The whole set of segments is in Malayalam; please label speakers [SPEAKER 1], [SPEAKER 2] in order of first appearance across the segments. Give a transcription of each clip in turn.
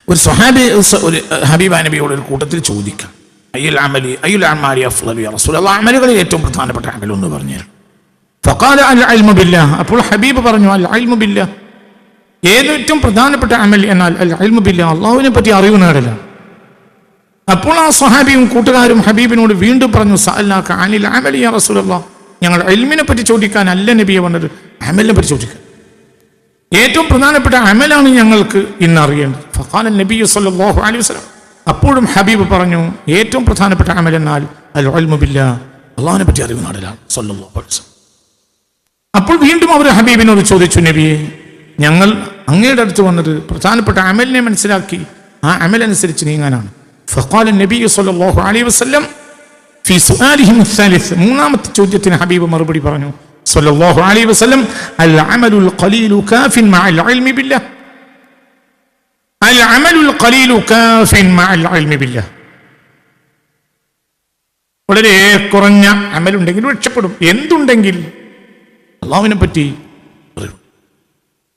[SPEAKER 1] ഒരു സ്വഹാബി ഒരു ഹബീബ നബിയോട് ഒരു കൂട്ടത്തിൽ ചോദിക്കാം, അയ്യുൽ അഅ്മാലി അഫ്ളലു യാ റസൂലല്ലാഹ്, അമലുകളിൽ ഏറ്റവും പ്രധാനപ്പെട്ട അമൽ എന്ന് പറഞ്ഞു. ഫഖാല അൽ ഇൽമു ബില്ലാഹ്, അപ്പോൾ ഹബീബ് പറഞ്ഞു അൽ ഇൽമു ബില്ലാഹ്, ഏറ്റവും പ്രധാനപ്പെട്ട അമൽ എന്നാൽ അൽ ഇൽമു ബില്ലാഹ്, അല്ലാഹുവിനെ പറ്റി അറിവ് നേടലാണ്. അപ്പോൾ ആ സ്വഹാബിയും കൂട്ടുകാരും ഹബീബിനോട് വീണ്ടും പറഞ്ഞു സഅൽനാക അനിൽ അമലി യാ റസൂലല്ലാഹ്, ഞങ്ങൾ ഇൽമിനെ പറ്റി ചോദിക്കാൻ അല്ല നബിയെ വന്നത്, അമലിനെ പറ്റി ചോദിക്കാൻ. ഏറ്റവും പ്രധാനപ്പെട്ട അമലാണ് ഞങ്ങൾക്ക് ഇന്ന് അറിയേണ്ടത്. ഫഖാല നബി സല്ലല്ലാഹു അലൈഹി വസല്ലം, അപ്പോഴും ഹബീബ് പറഞ്ഞു ഏറ്റവും പ്രധാനപ്പെട്ട അമൽ എന്നാൽ അൽ ഇൽമു ബില്ലാഹ്, അല്ലാഹുവിനെ പറ്റി അറിവ് നേടലാണ് സല്ലല്ലാഹു അലൈഹി വസല്ലം. അപ്പോൾ വീണ്ടും അവർ ഹബീബിനോട് ചോദിച്ചു, നബിയെ ഞങ്ങൾ അങ്ങയുടെ അടുത്ത് വന്നത് പ്രധാനപ്പെട്ട അമലിനെ മനസ്സിലാക്കി ആ അമലനുസരിച്ച് നീങ്ങാനാണ്. ഫഖാല നബി സല്ലല്ലാഹു അലൈഹി വസല്ലം ഫീ സുആലിഹിം الثالث, മൂന്നാമത്തെ ചോദ്യത്തിന് ഹബീബ് മറുപടി പറഞ്ഞു സല്ലല്ലാഹു അലൈഹി വസല്ലം, അൽ അമലുൽ ഖലീലു കാഫിൻ മഅൽ ഇൽമി ബില്ലാഹ്, അൽ അമലുൽ ഖലീലു കാഫിൻ മഅൽ ഇൽമി ബില്ലാഹ്. വളരെ കുറഞ്ഞ അമലുണ്ടെങ്കിൽ രക്ഷപ്പെടും. എന്തുണ്ടെങ്കിൽ അള്ളാഹുവിനെ പറ്റി അറിയും.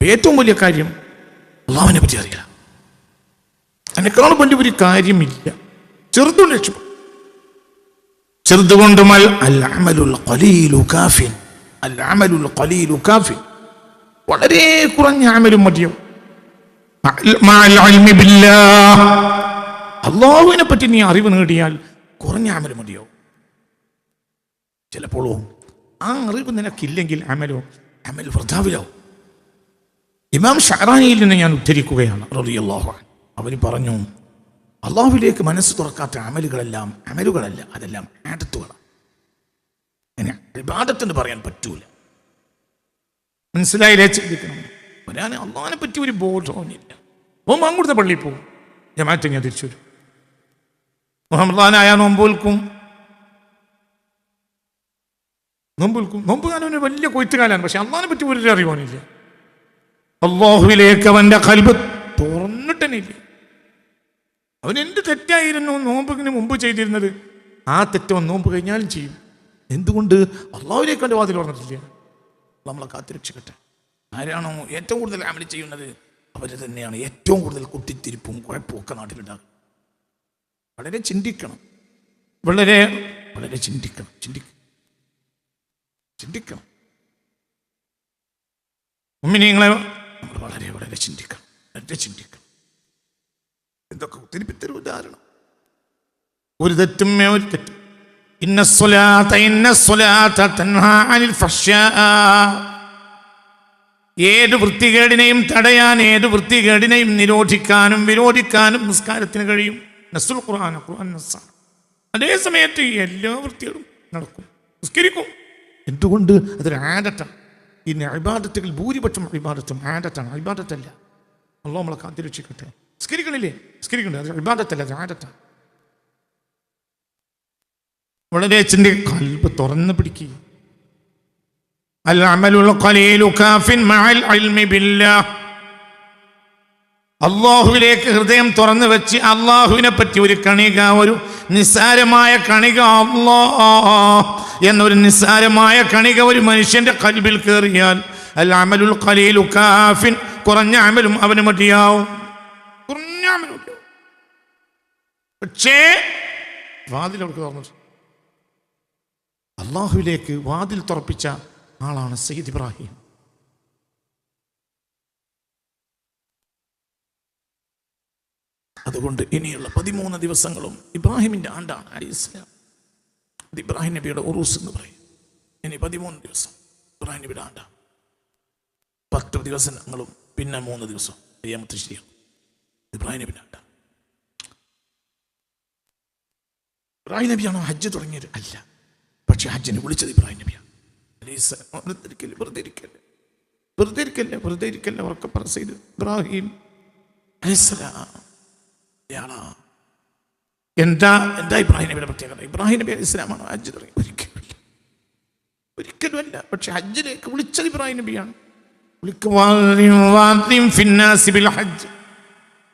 [SPEAKER 1] ഏറ്റവും വലിയ കാര്യം അള്ളാഹുവിനെ പറ്റി അറിയില്ല. അതിനേക്കാൾ വലിയ ഒരു കാര്യമില്ല. ചെറുതുകൊണ്ട് രക്ഷപ്പെടും. ചെറുതുകൊണ്ടും അൽ അമലുൽ ഖലീലു കാഫിൻ, അൽ അമലുൽ ഖലീലു കാഫിൻ, വളരെ കുറഞ്ഞ അമലും മതിയോ. അള്ളാഹുവിനെ പറ്റി നീ അറിവ് നേടിയാൽ കുറഞ്ഞ അമല് മതിയോ. ചിലപ്പോഴോ ആ അറിവ് നിനക്കില്ലെങ്കിൽ അമൽ വൃഥാവിലാവും. ഇമാം ഷഅറാനിയിൽ നിന്ന് ഞാൻ ഉദ്ധരിക്കുകയാണ് റളിയല്ലാഹു അൻഹു. അവർ പറഞ്ഞു, അള്ളാഹുവിലേക്ക് മനസ്സ് തുറക്കാത്ത അമലുകളല്ല, അതെല്ലാം ആദത്തുകളാണ്. അങ്ങനെ ഇബാദത്ത് എന്ന് പറയാൻ പറ്റൂല. മനസ്സിലായില്ലേ? ചിന്തിക്കണം. ഒരാൾ അള്ളാഹിനെ പറ്റി ഒരു ബോധവുമില്ല. ഓൻ മങ്കുടുത്ത പള്ളിയിൽ പോകും, ജമാഅത്ത് ഞാൻ തിരിച്ചു വരും. മുഹമ്മദാനായ നോമ്പ് കാലം വലിയ കൊയ്ത്തുകാലാണ്. പക്ഷെ അള്ളാഹിനെ പറ്റി ഒരു അറിവാനില്ല. അള്ളാഹുവിലേക്ക് അവന്റെ ഖൽബ് തുറന്നിട്ടനില്ല. അവൻ എന്ത് തെറ്റായിരുന്നു നോമ്പിന് മുമ്പ് ചെയ്തിരുന്നത്, ആ തെറ്റവൻ നോമ്പ് കഴിഞ്ഞാലും ചെയ്യും. എന്തുകൊണ്ട്? അള്ളാഹുവിലേക്ക് അവൻ്റെ വാതിൽ തുറന്നിട്ടില്ല. നമ്മളെ കാത്തിരക്ഷിക്കട്ടെ. ആരാണോ ഏറ്റവും കൂടുതൽ അമൽ ചെയ്യുന്നത് അവർ തന്നെയാണ് ഏറ്റവും കൂടുതൽ കുത്തിത്തിരിപ്പും കുഴപ്പവും ഒക്കെ നാട്ടിലുണ്ടാകും. വളരെ ചിന്തിക്കണം, വളരെ വളരെ ചിന്തിക്കണം. മുഅ്മിനീങ്ങളെ നമ്മൾ വളരെ വളരെ ചിന്തിക്കണം. എന്തൊക്കെ കുത്തിരിപ്പിത്തരും ഉദാഹരണം. ഒരു തെറ്റും ഇന്ന സ്വലാത്ത തൻഹാ അനിൽ ഫഹ്ശാ, ഏത് വൃത്തികേടിനെയും തടയാൻ, ഏത് വൃത്തികേടിനെയും വിരോധിക്കാനും നിസ്കാരത്തിന് കഴിയും. നസ്സുൽ ഖുർആൻ നസ്സാണ്. അതേ സമയത്ത് എല്ലാ വൃത്തികളും നടക്കും, നിസ്കരിക്കും. എന്തുകൊണ്ട്? അതൊരു ആദത്താണ്. ഇന്ന് ഇബാദത്തുകൾ ഭൂരിപക്ഷം ഇബാദത്തും ആദത്താണ്, ഇബാദത്തല്ല. അല്ലാഹു നമ്മളെ കാത്തിരക്ഷിക്കട്ടെ. നിസ്കരിക്കണ്ടേ? അത് ഇബാദത്തല്ല, അത് ആദത്താണ്. വളരെ ഖൽബ് തുറന്ന് പിടിക്കുക. അൽ അമലുൽ ഖലീലു കാഫിൻ മഅൽ ഇൽമി ബില്ലാഹ്, അല്ലാഹുവിലേക്ക് ഹൃദയം തുറന്നു വെച്ച് അല്ലാഹുവിനെ പറ്റി ഒരു കണിക, ഒരു നിസ്സാരമായ കണിക, അല്ലാഹ് എന്നൊരു നിസ്സാരമായ കണിക ഒരു മനുഷ്യന്റെ ഖൽബിൽ കയറിയാൽ അൽ അമലുൽ ഖലീലു കാഫിൻ, കുറഞ്ഞ അമലും അവന് മതിയാവും. കുറഞ്ഞ അമലും. പക്ഷേ വാതിൽ അവർക്ക് തുറന്നു. അല്ലാഹുവിലേക്ക് വാതിൽ തുറപ്പിച്ച ആളാണ് സയ്യിദ് ഇബ്രാഹിം. അതുകൊണ്ട് ഇനിയുള്ള 13 ദിവസങ്ങളും ഇബ്രാഹിമിൻ്റെ ആണ്ടാണ് അലൈഹിസ്സലാം. അത് ഇബ്രാഹിം നബിയുടെ ഉറൂസ് എന്ന് പറയും. ഇനി 13 ദിവസം ഇബ്രാഹിം നബിയുടെ ആണ്ടാണ്. 10 ദിവസങ്ങളും പിന്നെ 3 ദിവസം അയ്യാമത്തെ ശരിയാണ് ഇബ്രാഹിം നബിയുടെ ആണ്ടാണ്. ഇബ്രാഹിം നബിയാണോ ഹജ്ജ് തുടങ്ങിയത്? അല്ല. പക്ഷെ ഹജ്ജിനെ വിളിച്ചത് ഇബ്രാഹിം നബിയാണ്. വെറുതെ ഇരിക്കല്ലേ ഉറക്കെ പറ സയ്യിദ് ഇബ്രാഹിം അലൈഹിസ്സലാം. എന്താ ഇബ്രാഹിം നബിയുടെ പ്രത്യേകത? ഇബ്രാഹിം നബി അലൈഹി സ്വലാമാണോ ഹജ്ജ് തുടങ്ങി? ഒരിക്കലുമല്ല. പക്ഷെ ഹജ്ജിലേക്ക് വിളിച്ചത് ഇബ്രാഹിം നബിയാണ്.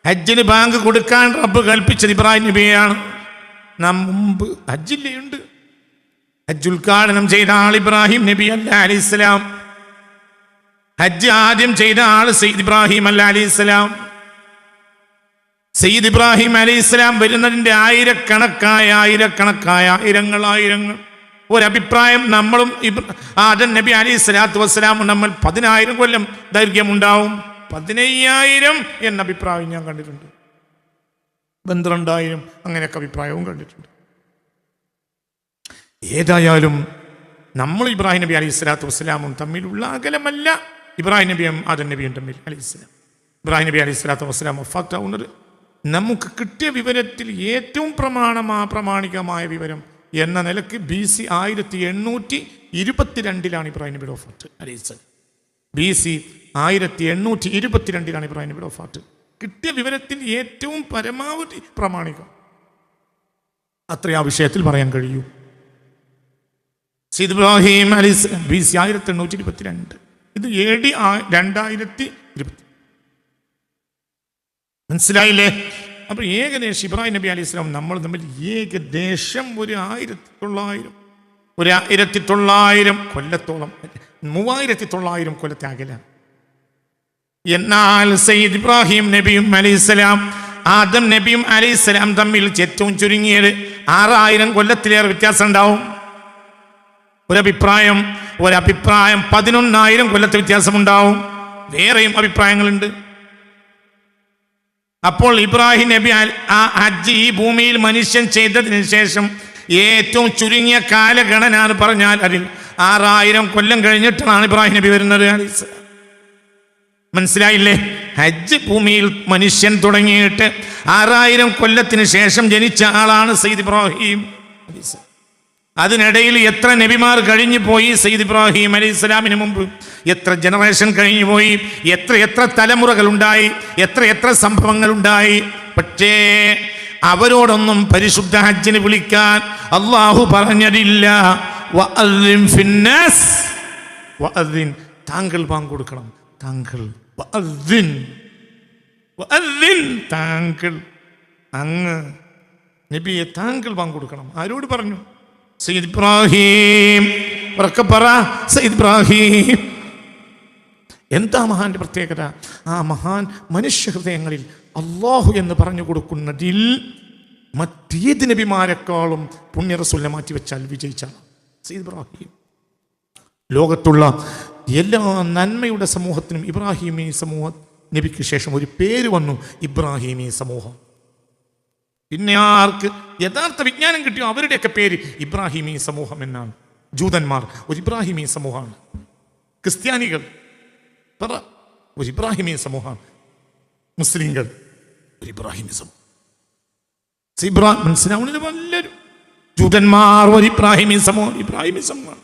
[SPEAKER 1] ഹജ്ജിന് ബാങ്ക് കൊടുക്കാൻ റബ്ബ് കൽപ്പിച്ചത് ഇബ്രാഹിം നബിയാണ്. നാം മുമ്പ് ഹജ്ജില്ലുണ്ട്. ഹജ്ജ് ഉദ്ഘാടനം ചെയ്ത ആൾ ഇബ്രാഹിം നബി അല്ല അലൈഹിസ്സലാം. ഹജ്ജ് ആദ്യം ചെയ്ത ആൾ സയ്യിദ് ഇബ്രാഹിം അല്ല അലൈഹിസ്സലാം. സയ്യിദ് ഇബ്രാഹിം അലൈഹിസ്സലാം വരുന്നതിൻ്റെ ആയിരങ്ങൾ ഒരഭിപ്രായം നമ്മളും ആദം നബി അലൈഹി സ്വലാത്തു വസ്സലാമും നമ്മൾ 10,000 കൊല്ലം ദൈർഘ്യമുണ്ടാവും. 15,000 എന്ന അഭിപ്രായം ഞാൻ കണ്ടിട്ടുണ്ട്. 12,000 അങ്ങനെയൊക്കെ അഭിപ്രായവും കണ്ടിട്ടുണ്ട്. ഏതായാലും നമ്മൾ ഇബ്രാഹിം നബി അലൈഹി സ്വലാത്തു വസ്സലാമും തമ്മിലുള്ള അകലമല്ല ഇബ്രാഹിം നബിയും ആദം നബിയും തമ്മിൽ അലൈഹിസ്സലാം. ഇബ്രാഹിം നബി അലൈഹി സ്വലാത്തു വസ്സലാം വഫാത്താവുന്നത് നമുക്ക് കിട്ടിയ വിവരത്തിൽ ഏറ്റവും പ്രാമാണികമായ വിവരം എന്ന നിലയ്ക്ക് BC 1822 ഇബ്രാഹിം നബിയുടെ വഫാത്ത് അലൈഹിസ്സലാം. BC 1822 ഇബ്രാഹിം നബിയുടെ വഫാത്ത്. കിട്ടിയ വിവരത്തിൽ ഏറ്റവും പരമാവധി പ്രാമാണികം അത്ര ആ വിഷയത്തിൽ പറയാൻ കഴിയൂ. സയ്യിദ് ഇബ്രാഹിം അലൈഹിസ്സലാം BC 1822, ഇത് AD 2020. മനസ്സിലായില്ലേ? അപ്പോൾ ഏകദേശം ഇബ്രാഹിം നബി അലൈഹി സ്വലാം നമ്മൾ തമ്മിൽ ഏകദേശം 1900 കൊല്ലത്തോളം 3900 കൊല്ലത്തെ അകലാണ്. എന്നാൽ സയ്യിദ് ഇബ്രാഹിം നബിയും അലൈഹിസ്സലാം ആദം നബിയും അലൈഹിസ്സലാം തമ്മിൽ ഏറ്റവും ചുരുങ്ങിയത് 6000 കൊല്ലത്തിലേറെ വ്യത്യാസം ഉണ്ടാവും. ഒരഭിപ്രായം 11,000 കൊല്ലത്തെ വ്യത്യാസമുണ്ടാവും. വേറെയും അഭിപ്രായങ്ങളുണ്ട്. അപ്പോൾ ഇബ്രാഹിം നബി ആ ഹജ്ജ് ഈ ഭൂമിയിൽ മനുഷ്യൻ ചെയ്തതിന് ശേഷം ഏറ്റവും ചുരുങ്ങിയ കാലഗണന എന്ന് പറഞ്ഞാൽ അതിൽ 6000 കൊല്ലം കഴിഞ്ഞിട്ടാണ് ഇബ്രാഹിം നബി വരുന്നത്. മനസ്സിലായില്ലേ? ഹജ്ജ് ഭൂമിയിൽ മനുഷ്യൻ തുടങ്ങിയിട്ട് 6000 കൊല്ലത്തിന് ശേഷം ജനിച്ച ആളാണ് സയ്യിദ് ഇബ്രാഹിം. അതിനിടയിൽ എത്ര നബിമാർ കഴിഞ്ഞു പോയി. സയ്യിദ് ഇബ്രാഹിം അലൈഹി സ്വലാമിന് മുമ്പ് എത്ര ജനറേഷൻ കഴിഞ്ഞു പോയി, എത്ര തലമുറകൾ ഉണ്ടായി, എത്ര സംഭവങ്ങൾ ഉണ്ടായി. പക്ഷേ അവരോടൊന്നും പരിശുദ്ധ ഹജ്ജിന് വിളിക്കാൻ അള്ളാഹു പറഞ്ഞതില്ല. വഅദ്ദിൻ ഫിന്നാസ്, വഅദ്ദിൻ, താങ്കൾ ബാങ്ക് കൊടുക്കണം. താങ്കൾ വഅദ്ദിൻ, താങ്കൾ, അങ്ങ് നബിയെ താങ്കൾ ബാങ്ക് കൊടുക്കണം. ആരോട് പറഞ്ഞു? സയ്യിദ് ഇബ്രാഹിം. ഉറക്കെ പറ, സയ്യിദ് ഇബ്രാഹിം. എന്താ മഹാന്റെ പ്രത്യേകത? ആ മഹാൻ മനുഷ്യ ഹൃദയങ്ങളിൽ അള്ളാഹു എന്ന് പറഞ്ഞു കൊടുക്കുന്നതിൽ മറ്റേത് നബിമാരെക്കാളും പുണ്യ റസൂലിനെ മാറ്റിവെച്ചാൽ വിജയിച്ചാണ് സയ്യിദ് ഇബ്രാഹിം. ലോകത്തുള്ള എല്ലാ നന്മയുടെ സമൂഹത്തിനും ഇബ്രാഹിമി സമൂഹ നബിക്ക് ശേഷം ഒരു പേര് വന്നു, ഇബ്രാഹിമി സമൂഹം. പിന്നെ ആർക്ക് യഥാർത്ഥ വിജ്ഞാനം കിട്ടിയോ അവരുടെയൊക്കെ പേര് ഇബ്രാഹിമി സമൂഹം എന്നാണ്. ജൂതന്മാർ ഒരു ഇബ്രാഹിമി സമൂഹമാണ്. ക്രിസ്ത്യാനികൾ പറ ഒരു ഇബ്രാഹിമി സമൂഹമാണ്. മുസ്ലിങ്ങൾ ഒരു ഇബ്രാഹിമി സമൂഹം. മനസ്സിലാവുന്നത് വല്ലരും. ജൂതന്മാർ ഒരു ഇബ്രാഹിമി സമൂഹം, ഇബ്രാഹിമി സമൂഹമാണ്.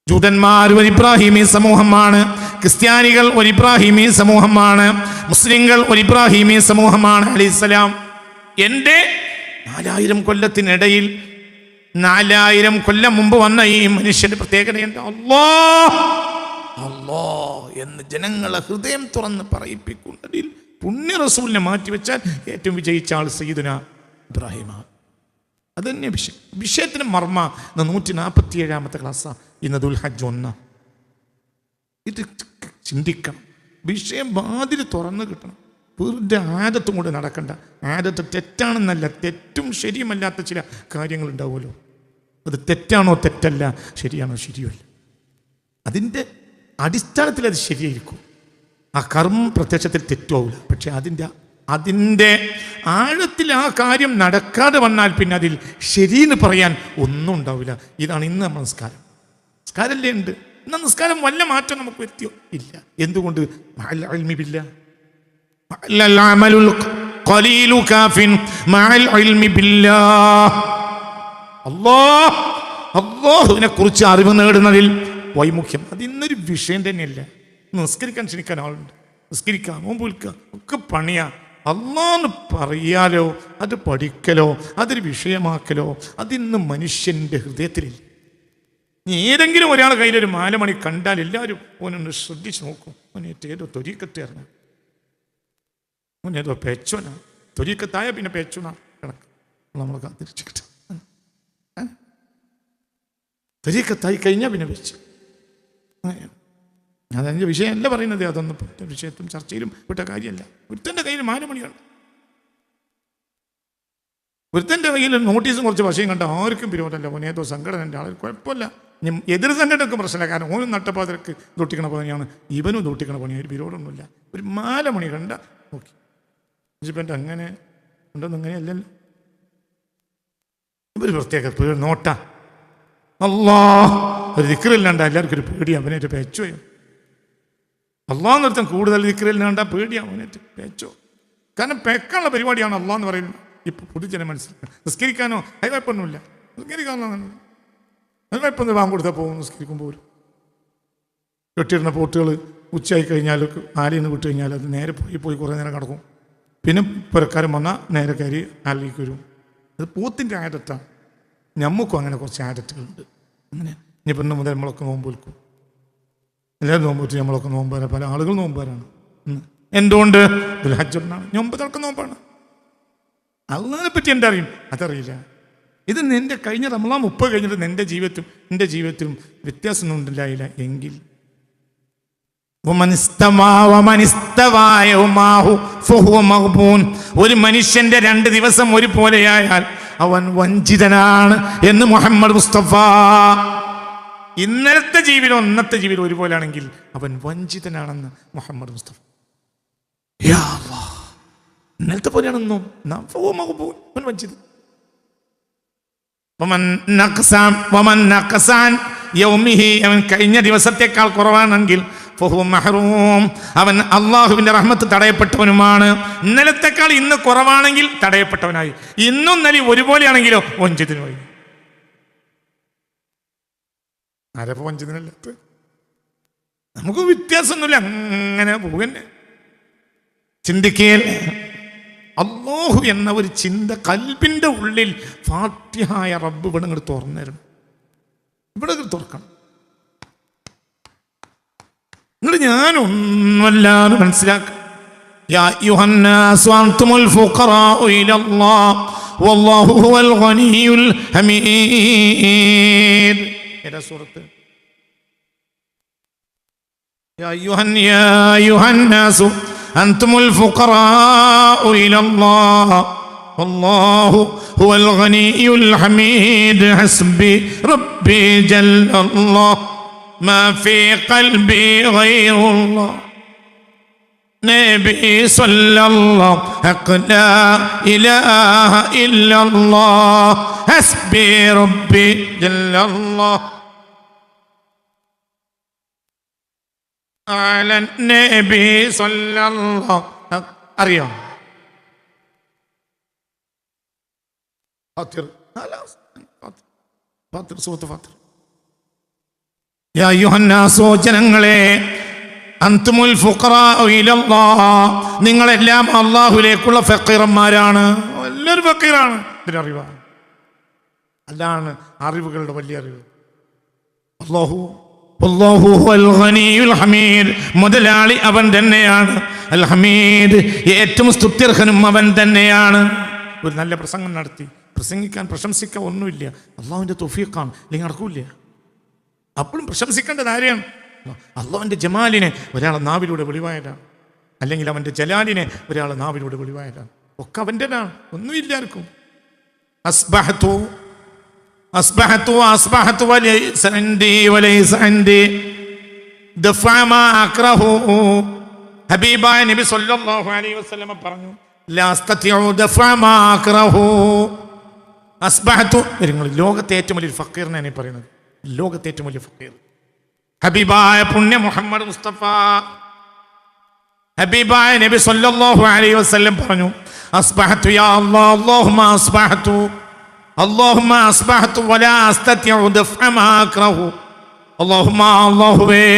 [SPEAKER 1] ജൂതന്മാർ ഒരു ഇബ്രാഹിമി സമൂഹമാണ്. ക്രിസ്ത്യാനികൾ ഒരു ഇബ്രാഹിമി സമൂഹമാണ്. മുസ്ലിങ്ങൾ ഒരു ഇബ്രാഹിമി സമൂഹമാണ് അലൈഹിസ്സലാം. എൻ്റെ 4000 കൊല്ലത്തിനിടയിൽ 4000 കൊല്ലം മുമ്പ് വന്ന ഈ മനുഷ്യന്റെ പ്രത്യേകത എന്താ? അല്ലാ എന്ന് ജനങ്ങളെ ഹൃദയം തുറന്ന് പറയിപ്പിക്കുന്നതിൽ പുണ്യ റസൂലിനെ മാറ്റിവെച്ചാൽ ഏറ്റവും വിജയിച്ച ആൾ സയ്യിദുന ഇബ്രാഹിമാണ്. അതന്നെ വിഷയത്തിന് മർമ്മ 147ാമത്തെ ക്ലാസ്സാണ് ഇന്ന് ദുൽഹജ്ജ് 1. ഇത് ചിന്തിക്കണം. വിഷയം വാതിൽ തുറന്നു കിട്ടണം. വെറുതെ ആദത്തും കൂടെ നടക്കണ്ട. ആദത്ത് തെറ്റാണെന്നല്ല, തെറ്റും ശരിയുമല്ലാത്ത ചില കാര്യങ്ങളുണ്ടാവുമല്ലോ. അത് തെറ്റാണോ തെറ്റല്ല, ശരിയാണോ ശരിയല്ല, അതിൻ്റെ അടിസ്ഥാനത്തിൽ അത് ശരിയായിരിക്കും. ആ കർമ്മം പ്രത്യക്ഷത്തിൽ തെറ്റുമാവില്ല. പക്ഷെ അതിൻ്റെ ആഴത്തിൽ ആ കാര്യം നടക്കാതെ വന്നാൽ പിന്നെ അതിൽ ശരിയെന്ന് പറയാൻ ഒന്നും ഉണ്ടാവില്ല. ഇതാണ് ഇന്ന് നമ്മൾ നിസ്കാരമല്ലേ ഉണ്ട്. എന്നാൽ നിസ്കാരം വല്ല മാറ്റം നമുക്ക് വരുത്തിയോ? ഇല്ല. എന്തുകൊണ്ട്? അല്ലാഹുവിനെ കുറിച്ച് അറിവ് നേടുന്നതിൽ വൈമുഖ്യം അത് ഇന്നൊരു വിഷയം തന്നെയല്ല. നിസ്കരിക്കാൻ ക്ഷണിക്കാൻ ആളുണ്ട്, നിസ്കരിക്കാം, നോമ്പ് വിൽക്കുക, ഒക്കെ പണിയാ. അല്ലാന്ന് പറയാലോ, അത് പഠിക്കലോ, അതൊരു വിഷയമാക്കലോ അതിന്ന് മനുഷ്യൻ്റെ ഹൃദയത്തിലില്ല. ഏതെങ്കിലും ഒരാൾ കയ്യിലൊരു മാലമണി കണ്ടാൽ എല്ലാവരും ഓനൊന്ന് ശ്രദ്ധിച്ച് നോക്കും. ഓനേറ്റേതോ തൊരീക്കത്തേർന്നു, ഓനേതോ പേച്ചോനാ. തൊരീക്കത്തായ പിന്നെ പേച്ചോനാ കിടക്കും. നമ്മൾ കാത്തിരിച്ചിട്ട് തൊരീക്കത്തായി കഴിഞ്ഞാൽ പിന്നെ വെച്ച് അങ്ങനെയാണ്. അതെൻ്റെ വിഷയമല്ല പറയുന്നത്, അതൊന്നും വിഷയത്തും ചർച്ചയിലും വിട്ട കാര്യമല്ല. ഒരുത്തൻ്റെ കയ്യിൽ മാനമണിയാണ്, ഒരുത്തൻ്റെ കയ്യിൽ നോട്ടീസും കുറച്ച് വശയും കണ്ട ആർക്കും വിരോധമല്ല. ഓനേതോ സംഘടന ആൾ കുഴപ്പമില്ല, എതിർ സംഘടനക്കും പ്രശ്നമില്ല. കാരണം ഓനും നട്ടപ്പാതിരക്ക് തൊട്ടിക്കണ പണിയാണ്, ഇവനും തൊട്ടിക്കണ പണിയാണ്, ഒരു വിരോധമൊന്നുമില്ല. ഒരു മാലമണി കണ്ട നോക്കി ഇപ്പം അങ്ങനെ ഉണ്ടോന്നും അങ്ങനെയല്ലല്ലോ. ഒരു പ്രത്യേക നോട്ട അല്ലാ, ഒരു ദിക്റില്ലാണ്ട എല്ലാവർക്കും ഒരു പേടി. അവനേറ്റ് പേച്ചോ അള്ളാന്ന് ഒരുത്തൻ കൂടുതൽ ദിക്റില്ലാണ്ട പേടിയാണ്, അവനേറ്റ് പേച്ചോ. കാരണം പെക്കാനുള്ള പരിപാടിയാണ് അള്ളാന്ന് പറയുന്നത്. ഇപ്പം പൊതുജനം മനസ്സിലാക്കുക. നിസ്കരിക്കാനോ അത് കുഴപ്പമൊന്നുമില്ല, നിസ്കരിക്കാനോ അത് കുഴപ്പമൊന്നും വാങ്ങി കൊടുത്താൽ പോകും. നിസ്കരിക്കുമ്പോൾ പോലും കെട്ടിയിടുന്ന പോട്ടുകൾ ഉച്ചയായി കഴിഞ്ഞാൽ ആലിൽ നിന്ന് വിട്ട് കഴിഞ്ഞാൽ അത് നേരെ പോയി കുറേ നേരം കിടക്കും. പിന്നെ പുരക്കാരൻ വന്നാൽ നേരെ കയറി ആലിലേക്ക് വരും. അത് പോത്തിൻ്റെ ആഡറ്റാണ്. നമുക്കും അങ്ങനെ കുറച്ച് ആഡറ്റുകളുണ്ട്. അങ്ങനെ ഇനി പിന്നെ മുതൽ നമ്മളൊക്കെ നോമ്പ് വിൽക്കും, എല്ലാവരും നോമ്പ് വെച്ച് നമ്മളൊക്കെ നോമ്പ് വരാം. പല ആളുകൾ നോമ്പ് വരാണ്. എന്തുകൊണ്ട്? ദുൽഹജ്ജാണ്, ഞൊമ്പ് നടക്കുന്ന നോമ്പാണ്. അള്ളാഹിനെ പറ്റി എന്താ അറിയും? അതറിയില്ല. ഇത് നിൻ്റെ കഴിഞ്ഞ റമളാൻ 30 കഴിഞ്ഞിട്ട് എൻ്റെ ജീവിതത്തിലും വ്യത്യാസമൊന്നും ഉണ്ടായില്ല എങ്കിൽ ഒരു മനുഷ്യന്റെ 2 ദിവസം ഒരുപോലെയായാൽ അവൻ വഞ്ചിതനാണ് എന്ന് മുഹമ്മദ് മുസ്തഫ. ഇന്നലത്തെ ജീവിതം ഇന്നത്തെ ജീവിതം ഒരുപോലെയാണെങ്കിൽ അവൻ വഞ്ചിതനാണെന്ന് മുഹമ്മദ് മുസ്തഫ. ഇന്നലത്തെ പോലെയാണെന്നും അവൻ വഞ്ചിതൻ. അവൻ കഴിഞ്ഞ ദിവസത്തേക്കാൾ കുറവാണെങ്കിൽ അവൻ അള്ളാഹുവിന്റെ റഹ്മത്ത് തടയപ്പെട്ടവനുമാണ്. ഇന്നലത്തേക്കാൾ ഇന്ന് കുറവാണെങ്കിൽ തടയപ്പെട്ടവനായി. ഇന്നും ഇന്നലെ ഒരുപോലെയാണെങ്കിലോ വഞ്ചിതനുമായി. ആരപ്പോ വഞ്ചിതനല്ലാത്ത? നമുക്ക് വ്യത്യാസമൊന്നുമില്ല, അങ്ങനെ പോകുന്നെ. ചിന്തിക്കുകയല്ലേ? അല്ലാഹു എന്ന ഒരു ചിന്ത കൽബിന്റെ ഉള്ളിൽ ഫാത്തിഹായ റബ്ബ് ഇവിടെ ഇങ്ങോട്ട് തുറന്നു, ഇവിടെ തുറക്കണം. നിങ്ങൾ ഞാനൊന്നുമല്ലാന്ന് മനസ്സിലാക്കുക. യാ അയ്യുഹന്നാസു അൻതുമുൽ ഫുഖറാഉ ഇലല്ലാഹ് വല്ലാഹു ഹുവൽ ഗനിയുൽ ഹമീദ്. ഏതാ സൂറത്ത്? യാ അയ്യുഹന്നാസു അൻതുമുൽ ഫുഖറാഉ ഇലല്ലാഹ് വല്ലാഹു ഹുവൽ ഗനിയുൽ ഹമീദ്. ഹസ്ബി റബ്ബി ജല്ലല്ലാഹ് ما في قلبي غير الله نبي صلى الله حق لا إله إلا الله حسبي ربي جل الله على النبي صلى الله. അറിയോ? ഫാത്തിർ, ഫാത്തിർ, സൂറത്ത് ഫാത്തിർ. യാ അയ്യുഹന്നാസു, ജനങ്ങളെ, അൻതുമുൽ ഫുഖറാഉ ഇലല്ലാഹ്, നിങ്ങളെല്ലാം അല്ലാഹുവിലേക്കുള്ള ഫഖീറന്മാരാണ്. എല്ലാവരും ഫഖീറാണ്. ഇതിനറിവാണ്, അതാണ് അറിവുകളുടെ വലിയ അറിവ്. അല്ലാഹു ഹുവൽ ഗനിയുൽ ഹമീദ്, മുതലാളി അവൻ തന്നെയാണ്. അൽ ഹമീദ്, ഏറ്റവും സ്തുത്യർഹനും അവൻ തന്നെയാണ്. ഒരു നല്ല പ്രസംഗം നടത്തി, പ്രസംഗിക്കാൻ പ്രശംസിക്കാൻ ഒന്നുമില്ല, അള്ളാഹുവിൻ്റെ തൗഫീഖാണ്, അല്ലെങ്കിൽ നടക്കൂല. അപ്പോഴും പ്രശംസിക്കേണ്ടത് ആരെയാണ്? അള്ളാഹുവിൻ്റെ ജമാലിനെ ഒരാളെ നാവിലൂടെ വെളിവായതാണ്, അല്ലെങ്കിൽ അവൻ്റെ ജലാലിനെ ഒരാളെ നാവിലൂടെ വെളിവായതാണ്. ഒക്കെ അവൻ്റെതാണ്, ഒന്നുമില്ലാർക്കും. അസ്ബഹതു അസ്ബഹതു അസ്ബഹതു വലൈസ ഇൻദി വലൈസ ഇൻദി ദഫഅ മാ അക്റഹു. ഹബീബായ നബി സല്ലല്ലാഹു അലൈഹി വസല്ലം പറഞ്ഞു, ലാ അസ്തതിഉ ദഫഅ മാ അക്റഹു. അസ്ബഹതു, നിങ്ങൾ ലോകത്തെ ഏറ്റവും വലിയ ഫക്കീറിനെ പറയുന്നത്, ലോകത്തെ ഏറ്റവും വലിയ ഫക്കീർ ഹബീബായ പുണ്യ മുഹമ്മദ് മുസ്തഫ. ഹബീബായ നബി സല്ലല്ലാഹു അലൈഹി വസല്ലം പറഞ്ഞു, അസ്ബഹതു യാ അല്ലാഹ് അല്ലാഹുമ്മ അസ്ബഹതു അല്ലാഹുമ്മ അസ്ബഹതു വലാ അസ്തതിഉ ദഫഅ മാ അക്റഹു. അല്ലാഹുമ്മ, അല്ലാഹുവേ,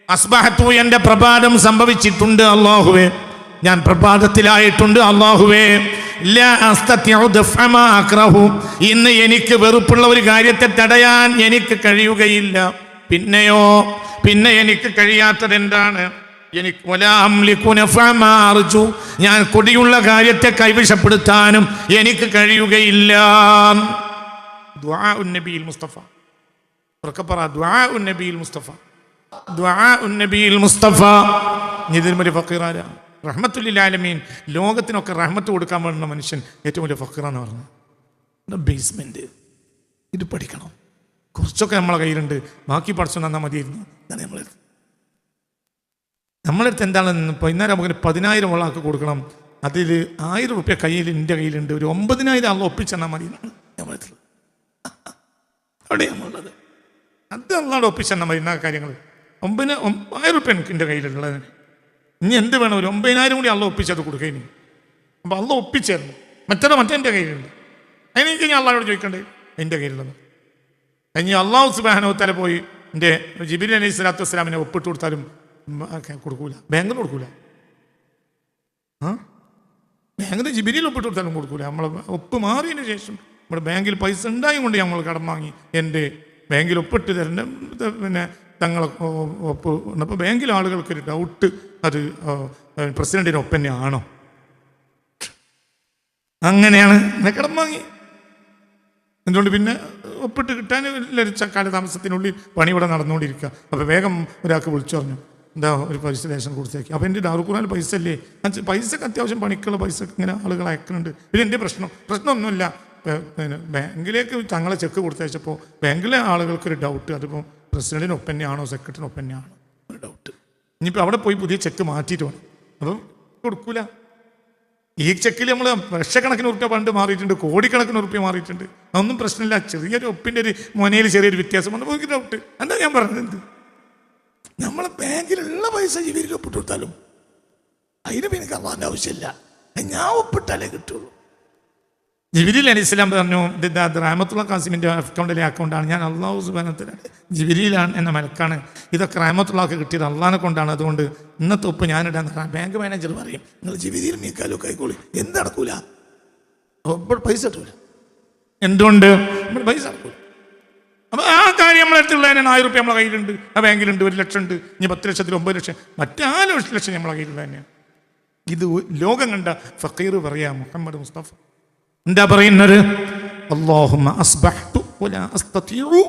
[SPEAKER 1] അസ്ബഹതു, എൻ്റെ പ്രഭാതം സംഭവിച്ചിട്ടുണ്ട് അല്ലാഹുവേ, ഞാൻ പ്രഭാതത്തിലായിട്ടുണ്ട് അല്ലാഹുവേ. ലാ അസ്തതിഉ ദഫഅ മാ അക്റഹു, ഇന്ന് എനിക്ക് വെറുപ്പുള്ള ഒരു കാര്യത്തെ തടയാൻ എനിക്ക് കഴിയുകയില്ല. പിന്നെയോ, പിന്നെ എനിക്ക് കഴിയാത്തത് എന്താണ്? എനിക്ക് വലാ അംലികു നഫഅ മാ അർജു, ഞാൻ കൊടിയുള്ള കാര്യത്തെ കൈവശപ്പെടുത്താനും എനിക്ക് കഴിയുകയില്ല. ദുആഉൻ നബിയിൽ മുസ്തഫ, ദുആഉൻ നബിയിൽ മുസ്തഫ. ദുആഉൻ നബിയിൽ മുസ്തഫ. ഇതിലും വലിയ ഫഖീറാര? റഹ്മത്തുൽ ലിൽ ആലമീൻ, ലോകത്തിനൊക്കെ റഹ്മത്ത് കൊടുക്കാൻ വേണ്ട മനുഷ്യൻ ഏറ്റവും വലിയ ഫഖീറാന്ന് പറഞ്ഞു. ബേസ്മെന്റ് ഇത് പഠിക്കണം. കുറച്ചൊക്കെ നമ്മളെ കയ്യിലുണ്ട്, ബാക്കി പഠിച്ചു തന്നാൽ മതിയായിരുന്നു. ഇതാണ് നമ്മളടുത്ത് എന്താണ് വൈകുന്നേരം നമുക്ക് 10,000 ആൾക്ക് കൊടുക്കണം. അതിൽ 1000 റുപ്യ കയ്യിൽ എൻ്റെ കയ്യിലുണ്ട്, ഒരു 9,000 ആൾ ഒപ്പിച്ചെന്നാൽ മതി എന്നാണ് നമ്മളടുത്ത്. അവിടെ നമ്മളുള്ളത് അത് അല്ലാതെ ഒപ്പിച്ചെന്നാൽ മതി എന്നാ കാര്യങ്ങൾ. 1000 റുപ്യ എനിക്ക് എൻ്റെ കയ്യിലുള്ളത്. ഇനി എന്ത് വേണം? ഒരു 9,000 കൂടി അള്ള ഒപ്പിച്ചത് കൊടുക്കുക. ഇനി അപ്പം അള്ള ഒപ്പിച്ചായിരുന്നു. മറ്റേ കയ്യിലുണ്ട്. അതിനെനിക്ക് ഞാൻ അള്ളാഹോട് ചോദിക്കണ്ടേ എൻ്റെ കയ്യിലുള്ളത്. ഇനി അള്ളാഹു സുബ്ഹാനഹു വ തആല പോയി എൻ്റെ ജിബ്രീൽ അലൈഹി സ്വലാത്തു വസ്സലാമിനെ ഒപ്പിട്ട് കൊടുത്താലും കൊടുക്കൂല, ബാങ്കിൽ കൊടുക്കൂല. ബാങ്കിൽ ജിബ്രീൽ ഒപ്പിട്ട് കൊടുത്താലും കൊടുക്കൂല. നമ്മളെ ഒപ്പ് മാറിയതിന് ശേഷം നമ്മുടെ ബാങ്കിൽ പൈസ ഉണ്ടായി കൊണ്ട് നമ്മൾ കടം വാങ്ങി എൻ്റെ ബാങ്കിൽ ഒപ്പിട്ട് തരേണ്ട പിന്നെ തങ്ങളെ ഒപ്പ്. അപ്പോൾ ബാങ്കിൽ ആളുകൾക്കൊരു ഡൗട്ട്, അത് പ്രസിഡന്റിന് ഒപ്പന്നെ ആണോ? അങ്ങനെയാണ് കടം വാങ്ങി. എന്തുകൊണ്ട് പിന്നെ ഒപ്പിട്ട് കിട്ടാൻ കാലതാമസത്തിനുള്ളിൽ പണി ഇവിടെ നടന്നുകൊണ്ടിരിക്കുക. അപ്പോൾ വേഗം ഒരാൾക്ക് വിളിച്ചു പറഞ്ഞു, എന്താ ഒരു പൈസ ലേശം കൊടുത്തേക്ക്. അപ്പോൾ എൻ്റെ ദാറുൽ പൈസ അല്ലേ, പൈസക്ക് അത്യാവശ്യം പണിക്കുള്ള പൈസ ഇങ്ങനെ ആളുകൾ അയക്കുന്നുണ്ട്. പിന്നെ എൻ്റെ പ്രശ്നമൊന്നുമില്ല. പിന്നെ ബാങ്കിലേക്ക് തങ്ങളെ ചെക്ക് കൊടുത്തയച്ചപ്പോൾ ബാങ്കിലെ ആളുകൾക്കൊരു ഡൗട്ട്, അതിപ്പോൾ പ്രസിഡന്റിന് ഒപ്പന്നെയാണോ സെക്രട്ടറിന് ഒപ്പന്നെയാണോ ഒരു ഡൗട്ട്. ഇനിയിപ്പോൾ അവിടെ പോയി പുതിയ ചെക്ക് മാറ്റിയിട്ട് വേണം. അപ്പം കൊടുക്കൂല. ഈ ചെക്കിൽ നമ്മൾ ലക്ഷക്കണക്കിന് ഉറുപ്പ്യ പണ്ട് മാറിയിട്ടുണ്ട്, കോടിക്കണക്കിന് ഉറുപ്പ്യ മാറിയിട്ടുണ്ട്. അതൊന്നും പ്രശ്നമില്ല. ചെറിയൊരു ഒപ്പിൻ്റെ ഒരു മുനയിൽ ചെറിയൊരു വ്യത്യാസം വന്ന് പോയി ഡൗട്ട്. എന്താ ഞാൻ പറഞ്ഞത്? നമ്മളെ ബാങ്കിലുള്ള പൈസ ജിബിരിയിൽ ഒപ്പിട്ട് കൊടുത്താലും അതിന് പിന്നെ കള്ളാൻ്റെ ആവശ്യമില്ല. ഞാൻ ഒപ്പിട്ടാലേ കിട്ടുള്ളൂ. ജിബ്രീൽ അലൈഹിസ്സലാം പറഞ്ഞു, റഹ്മത്തുള്ള ഖാസിമിൻ്റെ അക്കൗണ്ടിലെ അക്കൗണ്ടാണ്. ഞാൻ അള്ളാഹു സുബ്ഹാനഹു വ തആല ജിബ്രീലാണ് എന്ന മലക്കാണ്. ഇതൊക്കെ റഹ്മത്തുള്ളാഹ്ക്ക് കിട്ടിയത് അള്ളാഹിനെ കൊണ്ടാണ്. അതുകൊണ്ട് ഇന്നത്തെ ഒപ്പ് ഞാനിടാൻ. ബാങ്ക് മാനേജർ പറയും, നിങ്ങൾ ജിബ്രീൽ മീക്കാലും കൈക്കോളി, എന്ത് നടക്കൂല, പൈസ കിട്ടൂല. എന്തുകൊണ്ട്? നമ്മൾ പൈസ നടക്കൂല. അപ്പോൾ ആ കാര്യം നമ്മളെടുത്തുള്ളതിന് 1000 റുപ്യ നമ്മളെ കയ്യിലുണ്ട്, ആ ബാങ്കിലുണ്ട്. 1 ലക്ഷം ഉണ്ട്, ഇനി 10 ലക്ഷത്തിൽ 9 ലക്ഷം, മറ്റേ 4 ലക്ഷം നമ്മളെ കയ്യിലുള്ള തന്നെയാണ്. ഇത് ലോകം കണ്ട ഫഖീർ പറയാ മുഹമ്മദ് മുസ്തഫ എന്താ പറയുന്നത്? അല്ലാഹുമ്മ അസ്ബഹ്തു വലാ അസ്തതിഉ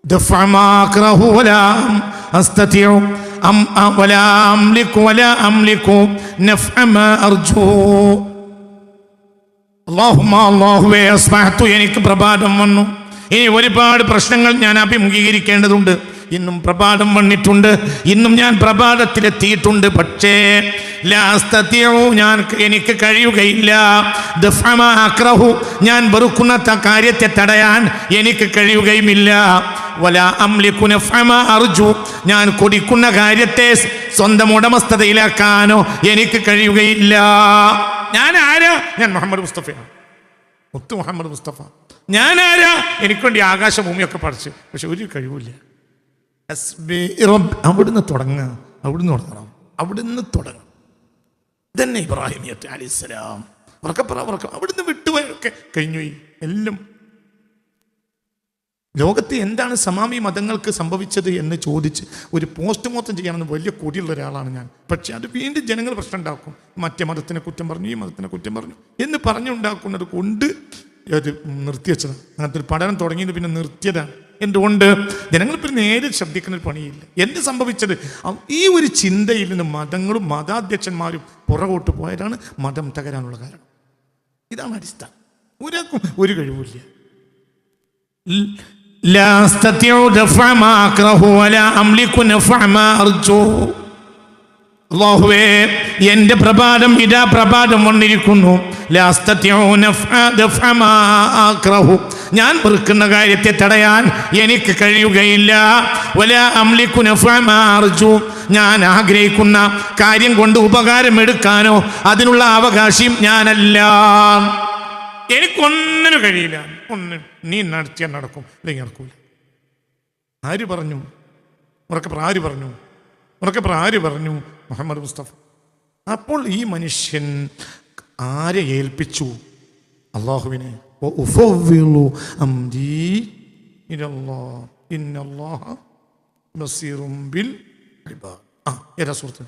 [SPEAKER 1] ദഫഅ മാ അക്റഹു വലാ അസ്തതിഉ വലാ അംലികു നഫഅ മാ അർജു. അല്ലാഹുവേ അസ്ബഹ്തു, എനിക്ക് പ്രഭാതം വന്നു. ഇനി ഒരുപാട് പ്രശ്നങ്ങൾ ഞാൻ അഭിമുഖീകരിക്കേണ്ടതുണ്ട്. ഇന്നും പ്രഭാതം വന്നിട്ടുണ്ട്, ഇന്നും ഞാൻ പ്രഭാതത്തിലെത്തിയിട്ടുണ്ട്. പക്ഷേ എനിക്ക് കഴിയുകയില്ല. ഞാൻ വെറുക്കുന്ന കാര്യത്തെ തടയാൻ എനിക്ക് കഴിയുകയുമില്ല. ഞാൻ കൊതിക്കുന്ന കാര്യത്തെ സ്വന്തം ഉടമസ്ഥതയിലാക്കാനോ എനിക്ക് കഴിയുകയില്ല. ഞാൻ ആരാ? ഞാൻ മുഹമ്മദ് മുസ്തഫയാണ്, മുത്തു മുഹമ്മദ് മുസ്തഫ. ഞാൻ ആരാ? എനിക്ക് വേണ്ടി ആകാശഭൂമിയൊക്കെ പഠിച്ച്, പക്ഷെ ഒരു കഴിവില്ല. അവിടുന്ന് തുടങ്ങുക, അവിടുന്ന് തുടങ്ങണം, അവിടുന്ന് തുടങ്ങണം. ഇതന്നെ ഇബ്രാഹിം അലൈഹിസ്സലാം അവിടുന്ന് വിട്ടുപോയൊക്കെ കഴിഞ്ഞുപോയി. എല്ലാം ലോകത്ത് എന്താണ് സമാമി മതങ്ങൾക്ക് സംഭവിച്ചത് എന്ന് ചോദിച്ച് ഒരു പോസ്റ്റ്മോർട്ടം ചെയ്യണമെന്ന് വലിയ കൊടിയുള്ള ഒരാളാണ് ഞാൻ. പക്ഷെ അത് വീണ്ടും ജനങ്ങൾ പ്രശ്നം ഉണ്ടാക്കും. മറ്റേ മതത്തിനെ കുറ്റം പറഞ്ഞു, ഈ മതത്തിനെ കുറ്റം പറഞ്ഞു എന്ന് പറഞ്ഞുണ്ടാക്കുന്നത് കൊണ്ട് അത് നിർത്തിവെച്ചതാണ്. അങ്ങനത്തെ ഒരു പഠനം തുടങ്ങിയത് പിന്നെ നിർത്തിയതാണ്. എന്തുകൊണ്ട്? ജനങ്ങൾ പിന്നെ നേരെ ശബ്ദിക്കുന്ന ഒരു പണിയില്ല. എന്ത് സംഭവിച്ചത്? ഈ ഒരു ചിന്തയിൽ നിന്ന് മതങ്ങളും മതാധ്യക്ഷന്മാരും പുറകോട്ട് പോയതാണ് മതം തകരാനുള്ള കാരണം. ഇതാണ് അടിസ്ഥാനം. ഒരാൾക്കും ഒരു കഴിവില്ല. അല്ലാഹുവേ, എൻ്റെ പ്രഭാതം ഇതാ പ്രഭാതം വന്നിരിക്കുന്നു. ഞാൻ വെറുക്കുന്ന കാര്യത്തെ തടയാൻ എനിക്ക് കഴിയുകയില്ല. ഞാൻ ആഗ്രഹിക്കുന്ന കാര്യം കൊണ്ട് ഉപകാരം എടുക്കാനോ അതിനുള്ള അവകാശം ഞാനല്ല. എനിക്കൊന്നിനും കഴിയില്ല. ഒന്നും നീ നടത്തിയാൽ നടക്കും, അല്ലെങ്കിൽ നടക്കൂല. ആര് പറഞ്ഞു? ആര് പറഞ്ഞു? മുഹമ്മദ് മുസ്തഫ. അപ്പോൾ ഈ മനുഷ്യൻ ആരെ ഏൽപ്പിച്ചു? അല്ലാഹുവിനെ. ഏതാ സുഹൃത്ത്?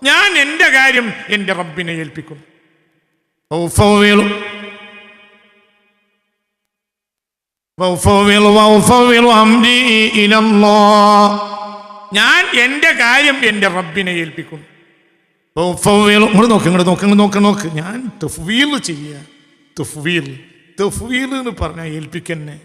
[SPEAKER 1] ഞാൻ എൻ്റെ കാര്യം എൻ്റെ റബ്ബിനെ ഏൽപ്പിക്കും. ഞാൻ എൻ്റെ കാര്യം എൻ്റെ റബ്ബിനെ ഏൽപ്പിക്കും. ഇങ്ങോട്ട് നോക്ക്. ഞാൻ തഫ്വീൽ ചെയ്യുക. തഫ്വീൽ എന്ന് പറഞ്ഞാൽ ഏൽപ്പിക്കന്നെ.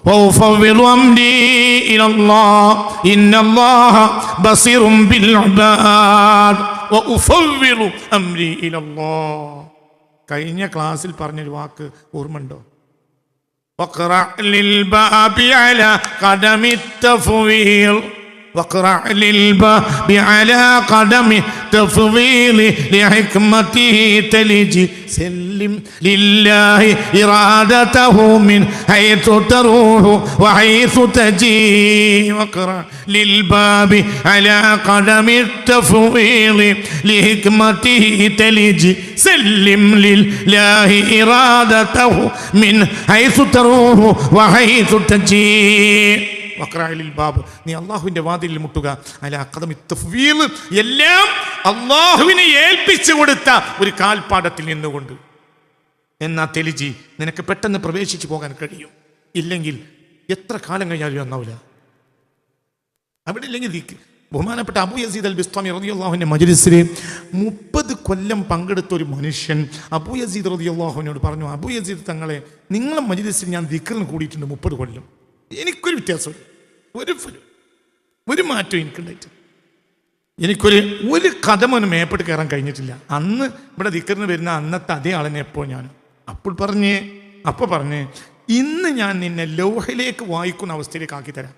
[SPEAKER 1] وأفوض أمري إلى الله إن الله بصير بالعباد وأفوض أمري إلى الله. കഴിഞ്ഞ ക്ലാസ്സിൽ പറഞ്ഞൊരു വാക്ക് ഓർമ്മയുണ്ടോ? وقرأ للباب على قدم التفويض وقرأ للباب على قدم التفضيل لحكمته تلجي سلم لله إرادته من حيث تروح وحيث تجي وقرأ للباب على قدم التفضيل لحكمته تلجي سلم لله إرادته من حيث تروح وحيث تجي. നീ അള്ളാഹുവിന്റെ വാതിലിൽ മുട്ടുക. എല്ലാം അള്ളാഹുവിനെ ഏൽപ്പിച്ചു കൊടുത്ത ഒരു കാൽപ്പാടത്തിൽ നിന്നുകൊണ്ട്. എന്നാ തെലിജി നിനക്ക് പെട്ടെന്ന് പ്രവേശിച്ചു പോകാൻ കഴിയും. ഇല്ലെങ്കിൽ എത്ര കാലം കഴിഞ്ഞാലും ഒന്നാവില്ല. അവിടെ ഇല്ലെങ്കിൽ ബഹുമാനപ്പെട്ട അബൂ യസീദ് അൽ ബിസ്താമി റളിയല്ലാഹുവിന്റെ മജ്‌ലിസിൽ 30 കൊല്ലം പങ്കെടുത്ത ഒരു മനുഷ്യൻ അബൂ യസീദ് റളിയല്ലാഹുവിനോട് പറഞ്ഞു, അബൂ യസീദ് തങ്ങളെ, നിങ്ങളെ മജ്‌ലിസിൽ ഞാൻ ദിക്റിന് കൂടിയിട്ടുണ്ട് 30 കൊല്ലം. എനിക്കൊരു വ്യത്യാസം, ഒരു മാറ്റം എനിക്കുണ്ടായിട്ട് ഒരു കഥമൊന്ന് മേപ്പെട്ട് കയറാൻ കഴിഞ്ഞിട്ടില്ല. അന്ന് ഇവിടെ ദിക്റിന് വരുന്ന അന്നത്തെ അതേ ആളെന്നെ എപ്പോൾ ഞാൻ അപ്പോൾ പറഞ്ഞ് ഇന്ന് ഞാൻ നിന്നെ ലൗഹിലേക്ക് വായിക്കുന്ന അവസ്ഥയിലേക്ക് ആക്കി തരാം.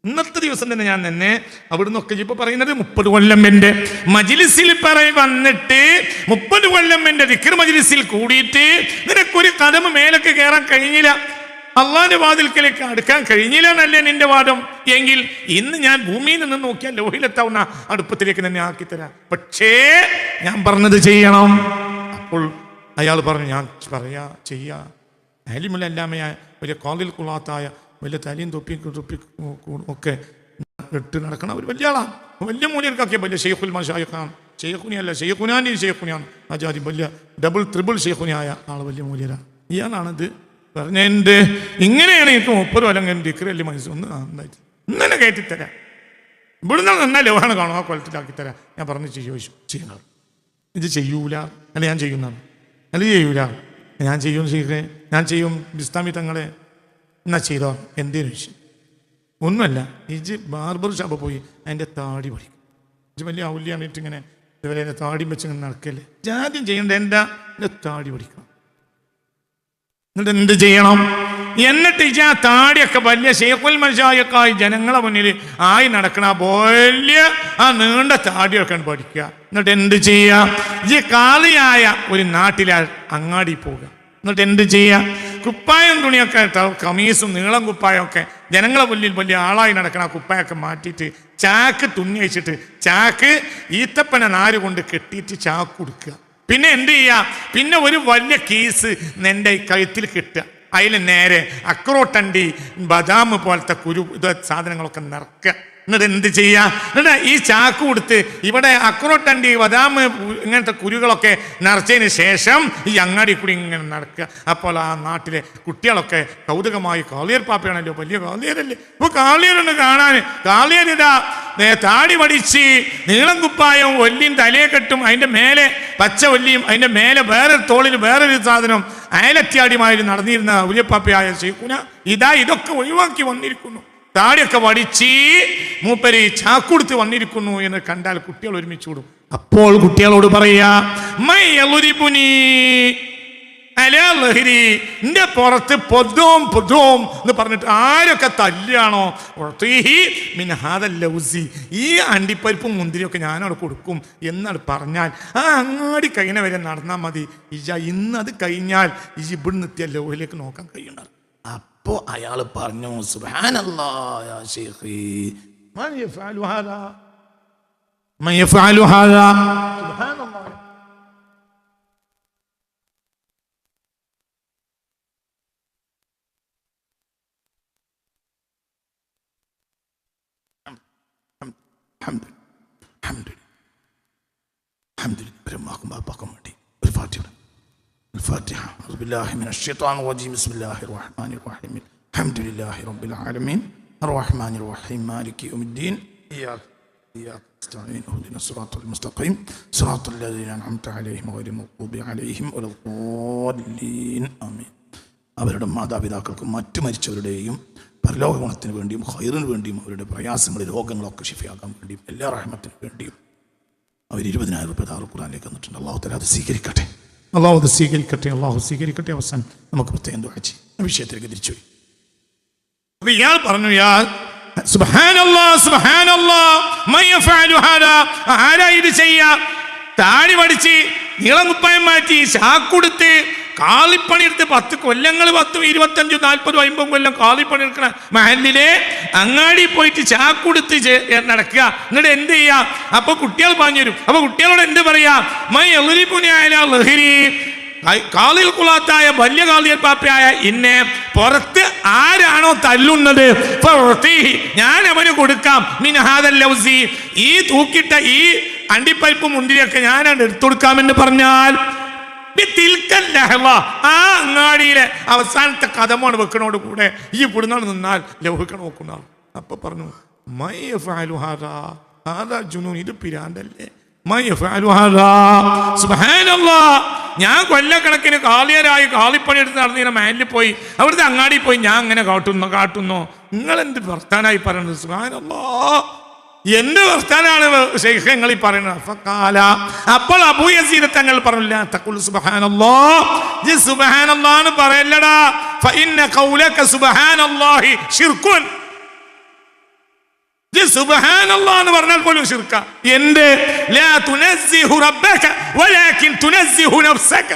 [SPEAKER 1] ഇന്നത്തെ ദിവസം തന്നെ ഞാൻ നിന്നെ അവിടുന്നൊക്കെ ഇപ്പൊ പറയുന്നത് 30 കൊല്ലം എൻ്റെ മജ്‌ലിസിൽ വന്നിട്ട് 30 കൊല്ലം എൻ്റെ ദിക്ർ മജ്‌ലിസിൽ കൂടിയിട്ട് നിനക്കൊരു കഥമ മേലൊക്കെ കയറാൻ കഴിഞ്ഞില്ല, അള്ളാന്റെ വാതിൽക്കലേക്ക് അടുക്കാൻ കഴിഞ്ഞില്ല എന്നല്ലേ നിന്റെ വാദം എങ്കിൽ ഇന്ന് ഞാൻ ഭൂമിയിൽ നിന്ന് നോക്കിയാൽ ലോഹിലെത്താവുന്ന അടുപ്പത്തിലേക്ക് തന്നെ ആക്കിത്തരാം. പക്ഷേ ഞാൻ പറഞ്ഞത് ചെയ്യണം. അപ്പോൾ അയാൾ പറഞ്ഞു, ഞാൻ ചെയ്യാ. അലിമുല്ലാമയായ വലിയ കോളിൽ കുളാത്തായ വലിയ തലയും തൊപ്പി ഒക്കെ ഇട്ട് നടക്കണം. ഒരു വലിയ ആളാണ്, വലിയ മൂല്യർക്കാക്കിയ വലിയ ഷെയ്ഖുൽ മശായിഖാണ്. ഷെയ്ഖുനിയല്ല, ഷെയ്ഖുനാൻ ആചാരി വലിയ ഡബിൾ ത്രിബിൾ ഷെയ്ഖുനിയായ ആൾ വലിയ മൂല്യരാണ്. ഇയാളാണിത് പറഞ്ഞെൻ്റെ ഇങ്ങനെയാണ് എനിക്ക് 30 കൊല്ലം ദിക്റല്ലേ മനസ്സൊന്ന് നന്നായിട്ട് ഇങ്ങനെ കയറ്റിത്തരാം. ഇവിടുന്ന് നന്നാ ലോഹാണ് കാണും, ആ കൊലത്തിലാക്കി തരാം. ഞാൻ പറഞ്ഞു ചെയ്യണം. ഇത് ചെയ്യൂല അല്ല, ഞാൻ ചെയ്യുന്നതാണ്. അല്ല ചെയ്യൂല, ഞാൻ ചെയ്യും ചെയ്യേ, ഞാൻ ചെയ്യും ബിസ്താമി തങ്ങളെ. എന്നാ ചെയ്തോ, എന്തേലും വിഷയം ഒന്നുമല്ല. ഇജ് ബാർബർ ഷാപ്പ് പോയി അതിൻ്റെ താടി പഠിക്കും. ഇജ് വലിയ ഔല്യാണിട്ട് ഇങ്ങനെ ഇതുപോലെ എൻ്റെ താടി വെച്ച് ഇങ്ങനെ നടക്കല്ലേ. ആദ്യം ചെയ്യേണ്ട എൻ്റെ താടി പഠിക്കണം. എന്നിട്ട് എന്ത് ചെയ്യണം? എന്നിട്ട് ഈ താടിയൊക്കെ വലിയ ഷെയ്ഖുൽ മശായിഖായി ജനങ്ങളെ മുന്നിൽ ആയി നടക്കണ വലിയ ആ നീണ്ട താടിയൊക്കെ പഠിക്കുക. എന്നിട്ട് എന്ത് ചെയ്യുക? ഈ കാളിയായ ഒരു നാട്ടിലെ അങ്ങാടി പോവുക. എന്നിട്ട് എന്ത് ചെയ്യുക? കുപ്പായം തുണിയൊക്കെ, കമീസും നീളം കുപ്പായമൊക്കെ ജനങ്ങളെ മുന്നിൽ വലിയ ആളായി നടക്കണ ആ കുപ്പായൊക്കെ മാറ്റിയിട്ട് ചാക്ക് തുന്നി വെച്ചിട്ട് ചാക്ക് ഈത്തപ്പന നാര് കൊണ്ട് കെട്ടിയിട്ട് ചാക്ക് കൊടുക്കുക. പിന്നെ എന്ത് ചെയ്യുക? പിന്നെ ഒരു വലിയ കീസ് നിന്റെ കഴുത്തിൽ കിട്ടുക. അതിൽ നേരെ അക്രോട്ടണ്ടി, ബദാം പോലത്തെ സാധനങ്ങളൊക്കെ നിറക്കുക. എന്നിട്ട് എന്ത് ചെയ്യുക? എന്നിട്ട് ഈ ചാക്ക് കൊടുത്ത് ഇവിടെ അക്രോട്ടണ്ടി, ബദാം ഇങ്ങനത്തെ കുരുകളൊക്കെ നിറച്ചതിന് ശേഷം ഈ അങ്ങാടി കൂടി ഇങ്ങനെ നടക്കുക. അപ്പോൾ ആ നാട്ടിലെ കുട്ടികളൊക്കെ കൗതുകമായി, കാളിയർ പാപ്പയാണല്ലോ, വലിയ കാളിയരല്ലേ, ഇപ്പോൾ കാളിയരൊന്ന് കാണാൻ. കാളിയരിതാ താടി പഠിച്ച് നീളം കുപ്പായവും ഒല്ലിയും തലയെ കെട്ടും, അതിൻ്റെ മേലെ പച്ച ഒല്ലിയും, അതിൻ്റെ മേലെ വേറൊരു തോളിൽ വേറൊരു സാധനം അയലത്യാടിമാര് നടന്നിരുന്ന ഉലിയപ്പാപ്പയായ ശൈഖുന ഇതൊക്കെ ഒഴിവാക്കി വന്നിരിക്കുന്നു. താടിയൊക്കെ വടിച്ച് മൂപ്പര് ചാക്കുടുത്ത് വന്നിരിക്കുന്നു എന്ന് കണ്ടാൽ കുട്ടികൾ ഒരുമിച്ച് കൂടും. അപ്പോൾ കുട്ടികളോട് പറയാ, അലാ ലഹരി, എന്റെ പുറത്ത് പൊതും പൊതും എന്ന് പറഞ്ഞിട്ട് ആരൊക്കെ തല്ലുകയാണോ, മിൻ ഹാദൽ ലൗസി, ഈ അണ്ടിപ്പരിപ്പും മുന്തിരിയൊക്കെ ഞാനവിടെ കൊടുക്കും എന്നാണ് പറഞ്ഞാൽ ആ അങ്ങാടി കഴിഞ്ഞ വരെ നടന്നാൽ മതി. ഇന്നത് കഴിഞ്ഞാൽ ഇവിടുന്ന് എത്തിയ ലൗഹിലേക്ക് നോക്കാൻ കഴിയുന്നുണ്ട്. അപ്പോ അയാൾ പറഞ്ഞു, സുബ്ഹാനല്ലാഹ് യാ ശൈഖി മൻ യഫഅലു ഹാദാ മൻ യഫഅലു ഹാദാ സുബ്ഹാനല്ലാഹ്. ബ്രഹ്മാക്കും ബാപ്പാക്കും വേണ്ടി ഒരു ഫാത്തിഹ. الفاتحة. أعوذ بالله من الشيطان الرجيم. بسم الله الرحمن الرحيم. الحمد لله رب العالمين الرحمن الرحيم مالك يوم الدين إياك نستعين اهدنا الصراط المستقيم صراط الذين أنعمت عليهم غير المغضوب عليهم ولا الضالين آمين. അവരുടെ മാതാപിതാക്കൾക്കും മറ്റു മരിച്ചവരുടെയും പരലോക ഗുണത്തിന് വേണ്ടിയും ഖൈറിന് വേണ്ടിയും അവരുടെ പ്രയാസങ്ങൾ രോഗങ്ങളൊക്കെ ശിഫയാക്കാൻ വേണ്ടിയും എല്ലാ റഹ്മത്തിനു വേണ്ടിയും അവർ 20,000 രൂപ ഖുർആനിലേക്ക് വന്നിട്ടുണ്ട്. അള്ളാഹു തആല അത് സ്വീകരിക്കട്ടെ, അള്ളാഹു അത് സ്വീകരിക്കട്ടെ, അള്ളാഹു സ്വീകരിക്കട്ടെ. അവസാനം നമുക്ക് പ്രത്യേകം ദുആ ചെയ്യാം. വിഷയത്തിലേക്ക് തിരിച്ചു. അപ്പോൾ ഇയാൾ പറഞ്ഞു, യാ സുബ്ഹാനല്ലാഹ് സുബ്ഹാനല്ലാഹ് മൻ യഫഅലു ഹാദാ, ആരാ ഇത് ചെയ്യാ? താടി പഠിച്ച് നീളം കുപ്പായം മാറ്റി ശാക്കുടുത്ത് കാളിപ്പണിയെടുത്ത് 10 കൊല്ലങ്ങൾ 10, 25, 40, 50 കൊല്ലം കാളിപ്പണി എടുക്കണ മഹലിലെ അങ്ങാടി പോയിട്ട് ചാക്കുടുത്ത് നടക്കുക. എന്നിട്ട് എന്ത് ചെയ്യാ? അപ്പൊ കുട്ടികൾ പറഞ്ഞു തരും. അപ്പൊ കുട്ടികളോട് എന്ത് പറയാ? കാളിൽ കുളാത്തായ വലിയ കാളിയൽ പാപ്പയായ ഇന്നെ പുറത്ത് ആരാണോ തല്ലുന്നത് ഞാൻ അവന് കൊടുക്കാം. മിൻ ഹാദൽ ലൗസി, ഈ തൂക്കിട്ട ഈ അണ്ടിപ്പരിപ്പ് മുന്തിരിയൊക്കെ ഞാനാണ് എടുത്തു കൊടുക്കാമെന്ന് പറഞ്ഞാൽ ആ അങ്ങാടിയിലെ അവസാനത്തെ കദമാണ് വെക്കണോട് കൂടെ ഈ ഇവിടുന്നാണ് നിന്നാൽ ലൗഹിക്കണം നോക്കുന്ന. അപ്പൊ പറഞ്ഞു, ഇത് പിരാണ്ടല്ലേ, ഞാൻ കൊല്ലക്കണക്കിന് കാളിയരായി കാളിപ്പണി എടുത്ത് നടന്നിങ്ങനെ മഹലിൽ പോയി അവിടുത്തെ അങ്ങാടി പോയി ഞാൻ അങ്ങനെ കാട്ടുന്നോ? നിങ്ങളെന്ത് വർത്താനായി പറയുന്നത്? സുബ്ഹാനല്ലാഹ്, എന്ത് വർത്താനാണ് ശൈഖ് നിങ്ങൾ ഈ പറയുന്നത്? അപ്പോൾ അബൂ യസീദ് തങ്ങൾ പറഞ്ഞില്ല, തഖുൽ സുബ്ഹാനല്ലാഹ്, സുബ്ഹാനല്ലാഹ് എന്ന് പറയല്ലടാ, ഫഇന്ന ഖൗലക സുബ്ഹാനല്ലാഹി ശിർകുൻ. സുബ്ഹാനല്ലാഹ് എന്ന് പറഞ്ഞാൽ പോലും ശിർക്ക. എന്ത്? ലാ തുനസ്സിഹു റബ്ബക വലാകിൻ തുനസ്സിഹു നഫ്സക.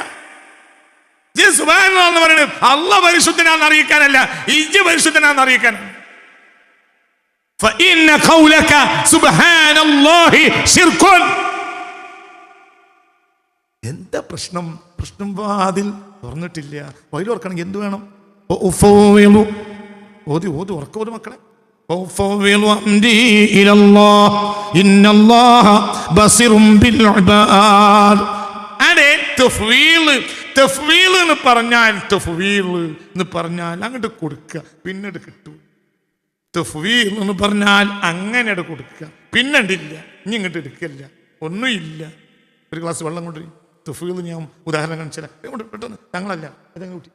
[SPEAKER 1] സുബ്ഹാനല്ലാഹ് എന്ന് പറയുന്നത് അല്ലാഹ് പരിശുദ്ധനാണെന്ന് അറിയിക്കാനല്ല, ഇജ്ജ് പരിശുദ്ധനാണെന്ന് അറിയിക്കാനാണ്. فإن قولك سبحان الله شرك. എന്താ പ്രശ്നം? വാതിൽ തുറന്നിട്ടില്ല. വൈൽ ഓർക്കണമെങ്കിൽ എന്ത് വേണം? ഓതി ഉറക്കോത് മക്കളെ. തഫ്വീൽ എന്ന് പറഞ്ഞാൽ അങ്ങോട്ട് കൊടുക്കുക, പിന്നീട് കിട്ടും. തഫ്വീൽ എന്ന് പറഞ്ഞാൽ അങ്ങനെ കൊടുക്കുക, പിന്നണ്ടില്ല, ഇനി ഇങ്ങോട്ട് എടുക്കില്ല, ഒന്നുമില്ല. ഒരു ഗ്ലാസ് വെള്ളം കൊണ്ടുപോയി തഫ്വീൽ ഞാൻ ഉദാഹരണം കാണിച്ചാൽ പെട്ടെന്ന് ഞങ്ങളല്ല അതങ്ങ് കൂട്ടി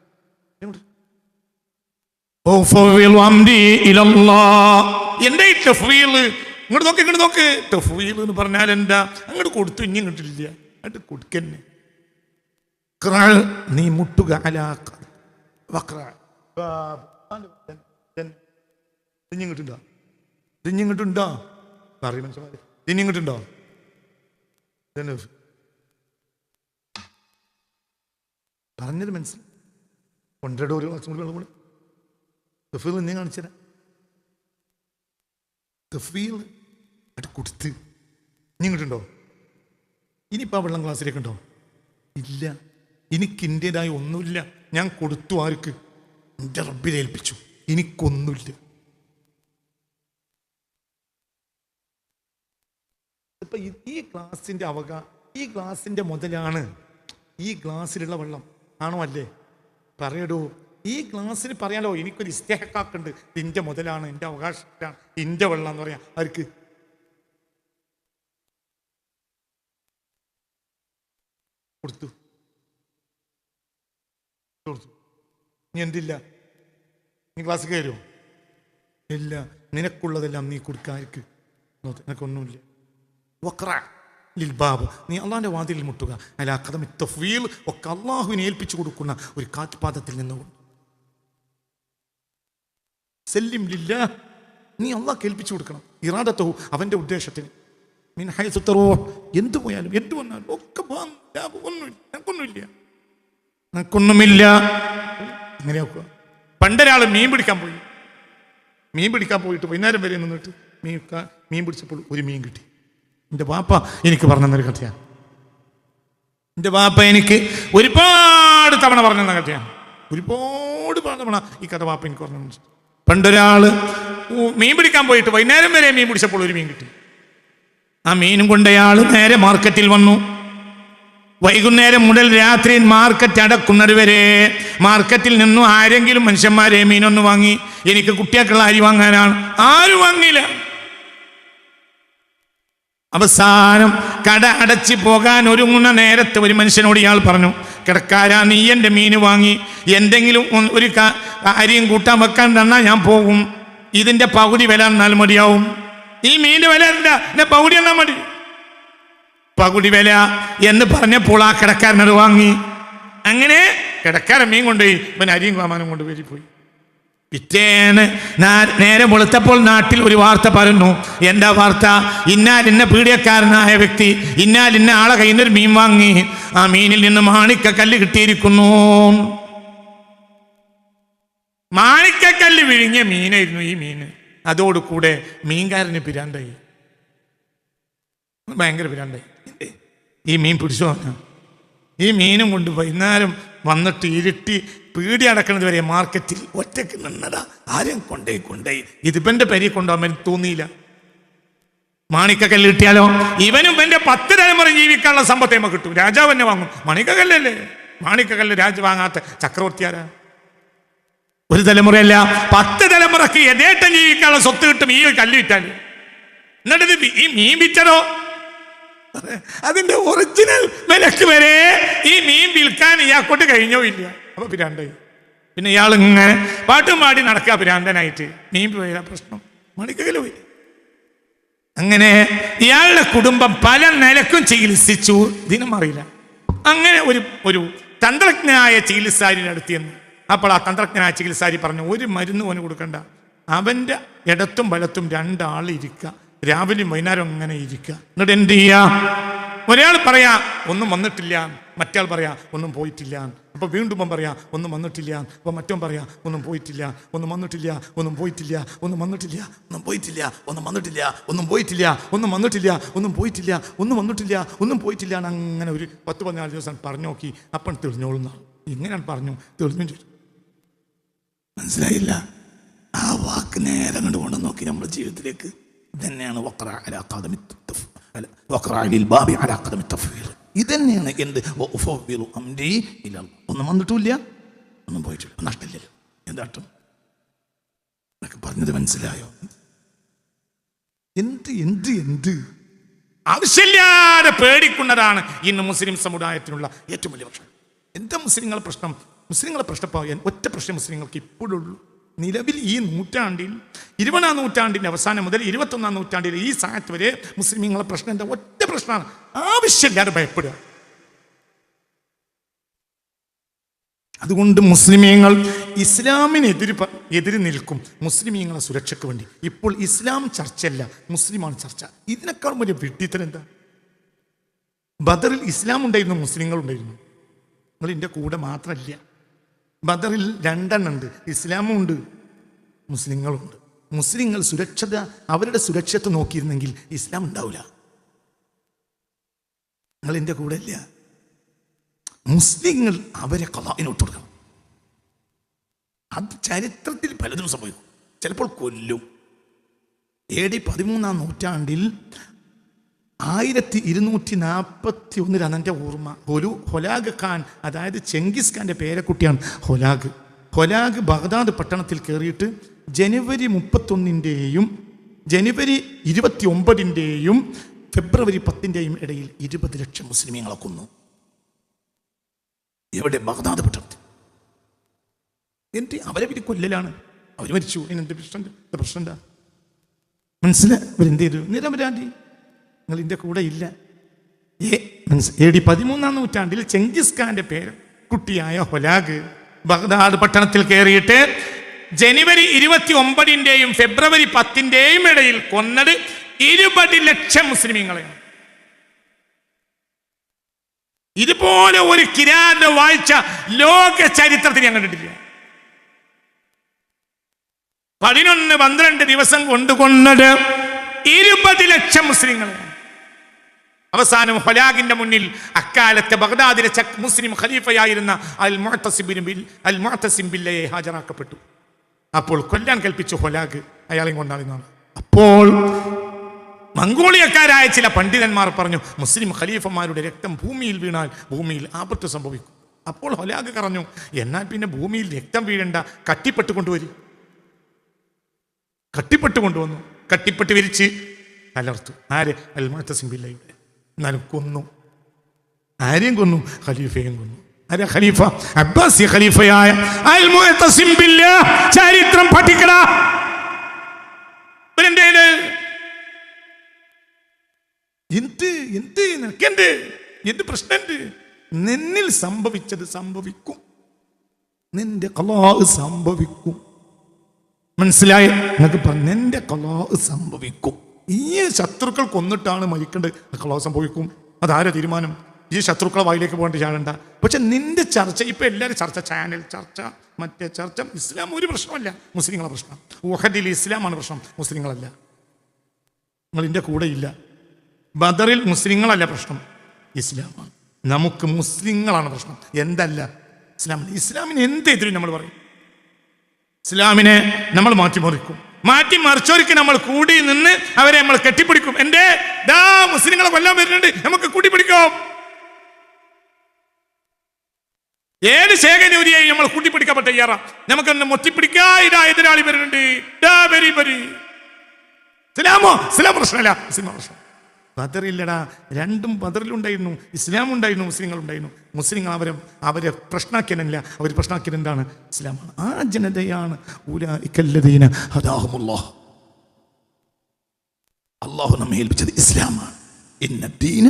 [SPEAKER 1] എന്താ ഈ തഫ്വീൽ? ഇങ്ങോട്ട് നോക്ക്. തഫ്വീൽ എന്ന് പറഞ്ഞാൽ എന്താ? അങ്ങോട്ട് കൊടുത്തു, ഇനി ഇങ്ങോട്ടില്ല, അങ്ങോട്ട് കൊടുക്കന്നെ. നീ മുട്ടുക തിഞ്ഞിങ്ങോട്ടുണ്ടോ? പറയും മനസ്സിലായി. തിഞ്ഞിങ്ങോട്ടുണ്ടോ? പറഞ്ഞത് മനസ്സിലായി. കൊണ്ടോ ഒരു ക്ലാസ് കൂടി വെള്ളം കൂടി തഫീൽ നീ കാണിച്ചരാ. തഫീൽ അത് കൊടുത്ത് ഇങ്ങോട്ടുണ്ടോ? ഇനിയിപ്പോൾ ആ വെള്ളം ക്ലാസ്സിലേക്കുണ്ടോ? ഇല്ല. എനിക്ക് എൻ്റെതായ ഒന്നുമില്ല. ഞാൻ കൊടുത്തു. ആർക്ക്? എൻ്റെ റബ്ബിനെ ഏൽപ്പിച്ചു. എനിക്കൊന്നുമില്ല. ഇപ്പൊ ഈ ഗ്ലാസിന്റെ ഈ ഗ്ലാസിന്റെ മുതലാണ് ഈ ഗ്ലാസ്സിലുള്ള വെള്ളം ആണോ അല്ലേ? പറയടോ. ഈ ഗ്ലാസ്സിന് പറയാലോ എനിക്കൊരു ഇസ്തിഹഖാക്കുണ്ട്, ഇതിന്റെ മുതലാണ്, എൻ്റെ അവകാശമാണ്, ഇന്റെ വെള്ളം എന്ന് പറയാം. ആർക്ക്? കൊടുത്തു. നീ എന്തില്ല? നീ ക്ലാസ് കയറുമോ? ഇല്ല. നിനക്കുള്ളതെല്ലാം നീ കൊടുക്കാർക്ക്. നിനക്കൊന്നുമില്ല. ലിൽബാബ്, നീ അള്ളാഹിൻ്റെ വാതിലിൽ മുട്ടുക. അലാ ഖദമി തഫ്വീൽ, ഒക്കെ അള്ളാഹുവിനെ ഏൽപ്പിച്ചു കൊടുക്കുന്ന ഒരു കാൽപാദത്തിൽ നിന്നുകൊണ്ട്. സല്ലിം ലില്ലാ, നീ അള്ളാഹ് കേൾപ്പിച്ചു കൊടുക്കണം. ഇറാദത്തഹു, അവൻ്റെ ഉദ്ദേശത്തിന്. മിൻ ഹൈസു തറൂഹ്, എന്തു പോയാലും എന്തു വന്നാലും ഒക്കെ ഒന്നുമില്ല. അങ്ങനെ നോക്കുക. പണ്ടൊരാൾ മീൻ പിടിക്കാൻ പോയിട്ട് വൈകുന്നേരം വരെ നിന്നിട്ട് മീൻ പിടിച്ചപ്പോൾ ഒരു മീൻ കിട്ടി. എൻ്റെ വാപ്പ എനിക്ക് പറഞ്ഞു തന്നൊരു കഥയാണ്. എൻ്റെ വാപ്പ എനിക്ക് ഒരുപാട് തവണ പറഞ്ഞു തന്ന കഥയാണ്. ഒരുപാട് തവണ ഈ കഥ വാപ്പ എനിക്ക് പറഞ്ഞു. പണ്ടൊരാൾ മീൻ പിടിക്കാൻ പോയിട്ട് വൈകുന്നേരം വരെ മീൻ പിടിച്ചപ്പോൾ ഒരു മീൻ കിട്ടി. ആ മീനും കൊണ്ടയാൾ നേരെ മാർക്കറ്റിൽ വന്നു. വൈകുന്നേരം മുതൽ രാത്രി മാർക്കറ്റ് അടക്കുന്നത് വരെ മാർക്കറ്റിൽ നിന്നും ആരെങ്കിലും മനുഷ്യന്മാരെ മീനൊന്ന് വാങ്ങി, എനിക്ക് കുട്ടികൾക്കുള്ള അരി വാങ്ങാനാണ്. ആരും വാങ്ങിയില്ല. അവസാനം കട അടച്ച് പോകാൻ ഒരുങ്ങുന്ന നേരത്തെ ഒരു മനുഷ്യനോട് ഇയാൾ പറഞ്ഞു, കിടക്കാരാ, നീ എൻ്റെ മീൻ വാങ്ങി എന്തെങ്കിലും ഒരു അരിയും കൂട്ടാൻ വെക്കാൻ തന്നാൽ ഞാൻ പോകും. ഇതിൻ്റെ പകുതി വില എന്നാൽ മതിയാവും. ഈ മീൻ്റെ വില എന്താ, എന്നെ പകുതി എന്നാൽ മതി. പകുതി വില എന്ന് പറഞ്ഞപ്പോൾ ആ കിടക്കാരനത് വാങ്ങി. അങ്ങനെ കിടക്കാരൻ മീൻ കൊണ്ടുപോയി, ഇവൻ അരിയും വാങ്ങാനും കൊണ്ട് പോയി. പിറ്റേന്ന് നേരെ വെളുത്തപ്പോൾ നാട്ടിൽ ഒരു വാർത്ത പറഞ്ഞു. എന്താ വാർത്ത? ഇന്ന പീഡിയക്കാരനായ വ്യക്തി ഇന്ന ആളെ കയ്യിൽ നിന്നൊരു മീൻ വാങ്ങി, ആ മീനിൽ നിന്ന് മാണിക്കക്കല്ല് കിട്ടിയിരിക്കുന്നു. മാണിക്കക്കല്ല് വിഴിഞ്ഞ മീനായിരുന്നു ഈ മീൻ. അതോടുകൂടെ മീൻകാരന് പിരാന്തായി, ഭയങ്കര പിരാന്തായി. ഈ മീൻ പിടിച്ചോ, ഈ മീനും കൊണ്ട് വൈകുന്നേരം വന്നിട്ട് ഇരുട്ടി പീടി അടക്കണത് വരെ മാർക്കറ്റിൽ ഒറ്റയ്ക്ക് നിന്നടാ. ആരും കൊണ്ടേയി ഇതിപ്പൻ്റെ പെരി കൊണ്ടുപോകാൻ തോന്നിയില്ല. മാണിക്കക്കല്ല് കിട്ടിയാലോ ഇവനും എൻ്റെ 10 തലമുറ ജീവിക്കാനുള്ള സമ്പത്ത് നമുക്ക് കിട്ടും. രാജാവ് തന്നെ വാങ്ങും. മാണിക്കക്കല്ലല്ലേ, മാണിക്കക്കല്ല് രാജ് വാങ്ങാത്ത ചക്രവർത്തിയാരാ? ഒരു തലമുറയല്ല, 10 തലമുറക്ക് യഥേട്ടം ജീവിക്കാനുള്ള സ്വത്ത് കിട്ടും ഈ കല്ല് വിറ്റാൽ. എന്നിട്ട് ഈ മീൻ വിറ്റതോ അതിന്റെ ഒറിജിനൽ വിലക്ക് വരെ ഈ മീൻ വിൽക്കാൻ ഇയാൾക്കൊണ്ട് കഴിഞ്ഞോ ഇല്ല. അപ്പൊ പിരാണ്ടായി. പിന്നെ ഇയാൾ ഇങ്ങനെ പാട്ടും പാടി നടക്കുക പിരാന്തനായിട്ട്. മീൻ പോയ പ്രശ്നം മണിക്കകല് പോയി. അങ്ങനെ ഇയാളുടെ കുടുംബം പല നിലക്കും ചികിത്സിച്ചു, ഇതിനും അറിയില്ല. അങ്ങനെ ഒരു തന്ത്രജ്ഞനായ ചികിത്സാരിനെ അടുത്തിയെന്ന്. അപ്പോൾ ആ തന്ത്രജ്ഞനായ ചികിത്സാരി പറഞ്ഞു, ഒരു മരുന്ന് ഓന് കൊടുക്കണ്ട, അവൻ്റെ ഇടത്തും വലത്തും 2 ആൾ ഇരിക്കുക, രാവിലെയും വൈകുന്നേരം അങ്ങനെ ഇരിക്കുക. എന്നിട്ട് എന്ത് ചെയ്യാ? ഒരാൾ പറയാ ഒന്നും വന്നിട്ടില്ല, മറ്റേ ആൾ പറയാ ഒന്നും പോയിട്ടില്ല. അപ്പൊ വീണ്ടും പറയാ ഒന്നും വന്നിട്ടില്ല. അപ്പൊ മറ്റോ പറയാ ഒന്നും പോയിട്ടില്ല, ഒന്നും വന്നിട്ടില്ല, ഒന്നും പോയിട്ടില്ല, ഒന്നും വന്നിട്ടില്ല, ഒന്നും പോയിട്ടില്ല, ഒന്നും വന്നിട്ടില്ല, ഒന്നും പോയിട്ടില്ല, ഒന്നും വന്നിട്ടില്ല, ഒന്നും പോയിട്ടില്ല, ഒന്നും വന്നിട്ടില്ല, ഒന്നും പോയിട്ടില്ല. അങ്ങനെ ഒരു 10-14 ദിവസം പറഞ്ഞു നോക്കി. അപ്പം തെളിഞ്ഞോളുന്നാണ്. ഇങ്ങനെയാണ് പറഞ്ഞു, തെളിഞ്ഞു ചെയ്തു. മനസ്സിലായില്ല? ആ വാക്ക് നേരെ കണ്ടുകൊണ്ട് നോക്കി നമ്മുടെ ജീവിതത്തിലേക്ക്. ഇതന്നെയാണ് ഇതന്നെയാണ് എന്ത് ഒന്നും വന്നിട്ടില്ല, ഒന്നും പോയിട്ടില്ല, നഷ്ടമില്ലല്ലോ. എന്താട്ടും എന്നൊക്കെ പറഞ്ഞത് മനസ്സിലായോ? എന്ത് ആവശ്യമില്ലാതെ പേടിക്കുന്നതാണ് ഇന്ന് മുസ്ലിം സമുദായത്തിനുള്ള ഏറ്റവും വലിയ പ്രശ്നം. എന്താ മുസ്ലിങ്ങളുടെ പ്രശ്നം? മുസ്ലിങ്ങളെ പ്രശ്നം ഒറ്റ പ്രശ്നം മുസ്ലിങ്ങൾക്ക് ഇപ്പോഴുള്ളൂ. നിലവിൽ ഈ നൂറ്റാണ്ടിൽ 20-ാം നൂറ്റാണ്ടിൻ്റെ അവസാനം മുതൽ 21-ാം നൂറ്റാണ്ടിൽ ഈ സാറ്റ് വരെ മുസ്ലിങ്ങളെ പ്രശ്നം എന്താ? ഒറ്റ പ്രശ്നമാണ്, ആവശ്യമില്ലാതെ ഭയപ്പെടുക. അതുകൊണ്ട് മുസ്ലിമീങ്ങൾ ഇസ്ലാമിനെതിര് നിൽക്കും, മുസ്ലിമീങ്ങളെ സുരക്ഷയ്ക്ക് വേണ്ടി. ഇപ്പോൾ ഇസ്ലാം ചർച്ചയല്ല, മുസ്ലിമാണ് ചർച്ച. ഇതിനേക്കാളും വലിയ വിഡ്ഢിത്തരം എന്താ? ബദറിൽ ഇസ്ലാം ഉണ്ടായിരുന്നു, മുസ്ലിങ്ങളുണ്ടായിരുന്നു. നിങ്ങൾ എൻ്റെ കൂടെ മാത്രമല്ല. ബദറിൽ 2 എണ്ണം ഉണ്ട്, ഇസ്ലാമും ഉണ്ട്, മുസ്ലിങ്ങളുണ്ട്. മുസ്ലിങ്ങൾ അവരുടെ സുരക്ഷത്തെ നോക്കിയിരുന്നെങ്കിൽ ഇസ്ലാം ഉണ്ടാവില്ല. നിങ്ങൾ എൻ്റെ കൂടെ ഇല്ല. മുസ്ലിങ്ങൾ അവരെ ഖലാഇനോട്ട് കൊടുക്കണം. അത് ചരിത്രത്തിൽ പലതും സംഭവിക്കും. ചിലപ്പോൾ കൊല്ലും. AD 13-ാം നൂറ്റാണ്ടിൽ 1241 എൻ്റെ ഓർമ്മ, ഹൊലാഗ് ഖാൻ, അതായത് ചെങ്കിസ് ഖാൻ്റെ പേരക്കുട്ടിയാണ് ഹൊലാഗ് ബഗ്ദാദ് പട്ടണത്തിൽ കയറിയിട്ട് ജനുവരി 31-ൻ്റെയും ജനുവരി 29-ൻ്റെയും ഫെബ്രുവരി 10-ൻ്റെയും ഇടയിൽ 20 ലക്ഷം മുസ്ലിമീങ്ങളെ കൊന്നു. എവിടെ? ബഗ്ദാദ് പട്ടണത്തിൽ. അവരെ പിന്നെ കൊല്ലലാണ്, അവർ മരിച്ചു. അതിനെന്ത് പ്രശ്നം എന്താ? മനസ്സിലായി? അവരെന്ത് ചെയ്തു? നിരപരാധി. നിങ്ങൾ എൻ്റെ കൂടെ ഇല്ല.
[SPEAKER 2] AD 13-ാം നൂറ്റാണ്ടിൽ ചെങ്കിസ് ഖാന്റെ പേര് കുട്ടിയായ ഹൊലാഗ് ബഗ്ദാദ് പട്ടണത്തിൽ കയറിയിട്ട് ജനുവരി 29-ന്റെയും ഫെബ്രുവരി 10-ന്റെയും ഇടയിൽ കൊന്നത് 20 ലക്ഷം മുസ്ലിമീങ്ങളെയാണ്. ഇതുപോലെ ഒരു കിരാത വാഴ്ച ലോക ചരിത്രത്തിൽ ഞാൻ കണ്ടിട്ടില്ല. 11-12 ദിവസം കൊണ്ടുകൊണ്ടത് 20 ലക്ഷം മുസ്ലിങ്ങളെയാണ്. അവസാനം ഹൊലാഗിന്റെ മുന്നിൽ അക്കാലത്തെ ബഗ്ദാദിലെ മുസ്ലിം ഖലീഫയായിരുന്ന അൽ മുഅ്തസിം ബില്ലയെ ഹാജരാക്കപ്പെട്ടു. അപ്പോൾ കൊല്ലാൻ കൽപ്പിച്ചു ഹൊലാഗ് അയാളെയും കൊണ്ടാണെന്നാണ്. അപ്പോൾ മംഗോളിയക്കാരായ ചില പണ്ഡിതന്മാർ പറഞ്ഞു, മുസ്ലിം ഖലീഫമാരുടെ രക്തം ഭൂമിയിൽ വീണാൽ ഭൂമിയിൽ ആപത്ത് സംഭവിക്കും. അപ്പോൾ ഹൊലാഗ് പറഞ്ഞു, എന്നാൽ പിന്നെ ഭൂമിയിൽ രക്തം വീഴണ്ട, കട്ടിപ്പെട്ട് കൊണ്ടുവരും. കട്ടിപ്പെട്ട് കൊണ്ടുവന്നു. കട്ടിപ്പെട്ട് വിരിച്ച് കലർത്തു. ആര്? അൽ മുഅ്തസിം ബില്ലയുടെ. എന്നാലും കൊന്നു. ആരെയും കൊന്നു? ഖലീഫയും കൊന്നു. ആരാ ഖലീഫ? അബ്ബാസി ഖലീഫയായ അൽ മുഅ്തസിം ബില്ലാഹ്. ചരിത്രം പഠിക്കടാ. എന്ത് പ്രശ്നമുണ്ട്? നിന്നിൽ സംഭവിച്ചത് സംഭവിക്കും. നിന്റെ ഖലാ സംഭവിക്കും. മനസ്സിലായ? നിങ്ങൾക്ക് പറഞ്ഞു, നിന്റെ ഖലാ സംഭവിക്കും. ഈ ശത്രുക്കൾ കൊന്നിട്ടാണ് മരിക്കേണ്ടത്, ഖലാ സംഭവിക്കും. അതാരെ തീരുമാനം? ഈ ശത്രുക്കളെ വായിലേക്ക് പോകേണ്ട ചാടണ്ട. പക്ഷെ നിന്റെ ചർച്ച ഇപ്പൊ എല്ലാവരും ചർച്ച, ചാനൽ ചർച്ച, മറ്റേ ചർച്ച. ഇസ്ലാം ഒരു പ്രശ്നമല്ല, മുസ്ലിങ്ങളെ പ്രശ്നം. ഉഹദിൽ ഇസ്ലാമാണ് പ്രശ്നം, മുസ്ലിങ്ങളല്ല. നിങ്ങളിൻ്റെ കൂടെ ഇല്ല. ബദറിൽ മുസ്ലിങ്ങളല്ല പ്രശ്നം, ഇസ്ലാമാണ്. നമുക്ക് മുസ്ലിങ്ങളാണ് പ്രശ്നം, എന്തല്ല ഇസ്ലാം. ഇസ്ലാമിന് എന്തെതിരും നമ്മൾ പറയും. ഇസ്ലാമിനെ നമ്മൾ മാറ്റിമറിക്കും. മാറ്റിമറിച്ചവർക്ക് നമ്മൾ കൂടി നിന്ന് അവരെ നമ്മൾ കെട്ടിപ്പിടിക്കും. എൻ്റെ മുസ്ലിങ്ങളെ കൊല്ലാൻ വരുന്നുണ്ട്, നമുക്ക് കൂട്ടിപ്പിടിക്കും. ഏത് ശേഖരൂരിയെയും നമ്മൾ കൂട്ടിപ്പിടിക്കപ്പെട്ട തയ്യാറാ. നമുക്കൊന്ന് മൊത്തിപ്പിടിക്കാ. ഇതാ എതിരാളി വരുന്നുണ്ട്. ഇസ്ലാമോ? ഇസ്ലാം പ്രശ്നമല്ല, ഇസ്ലാം പ്രശ്നം. ബദറില്ലടാ. രണ്ടും ബദറിലുണ്ടായിരുന്നു. ഇസ്ലാം ഉണ്ടായിരുന്നു, മുസ്ലിങ്ങൾ ഉണ്ടായിരുന്നു. മുസ്ലിങ്ങൾ അവരെ പ്രശ്നാക്കിയനല്ല, അവർ പ്രശ്നാക്കിയത് എന്താണ്? ഇസ്ലാമാണ്. ആ ജനതയാണ് ഉലൈകല്ലദീന ഹദാഹുമുല്ലാഹ്. അല്ലാഹു നമ്മെ ഏൽപ്പിച്ചത് ഇസ്ലാമാണ്. ഇന്നദ്ദീന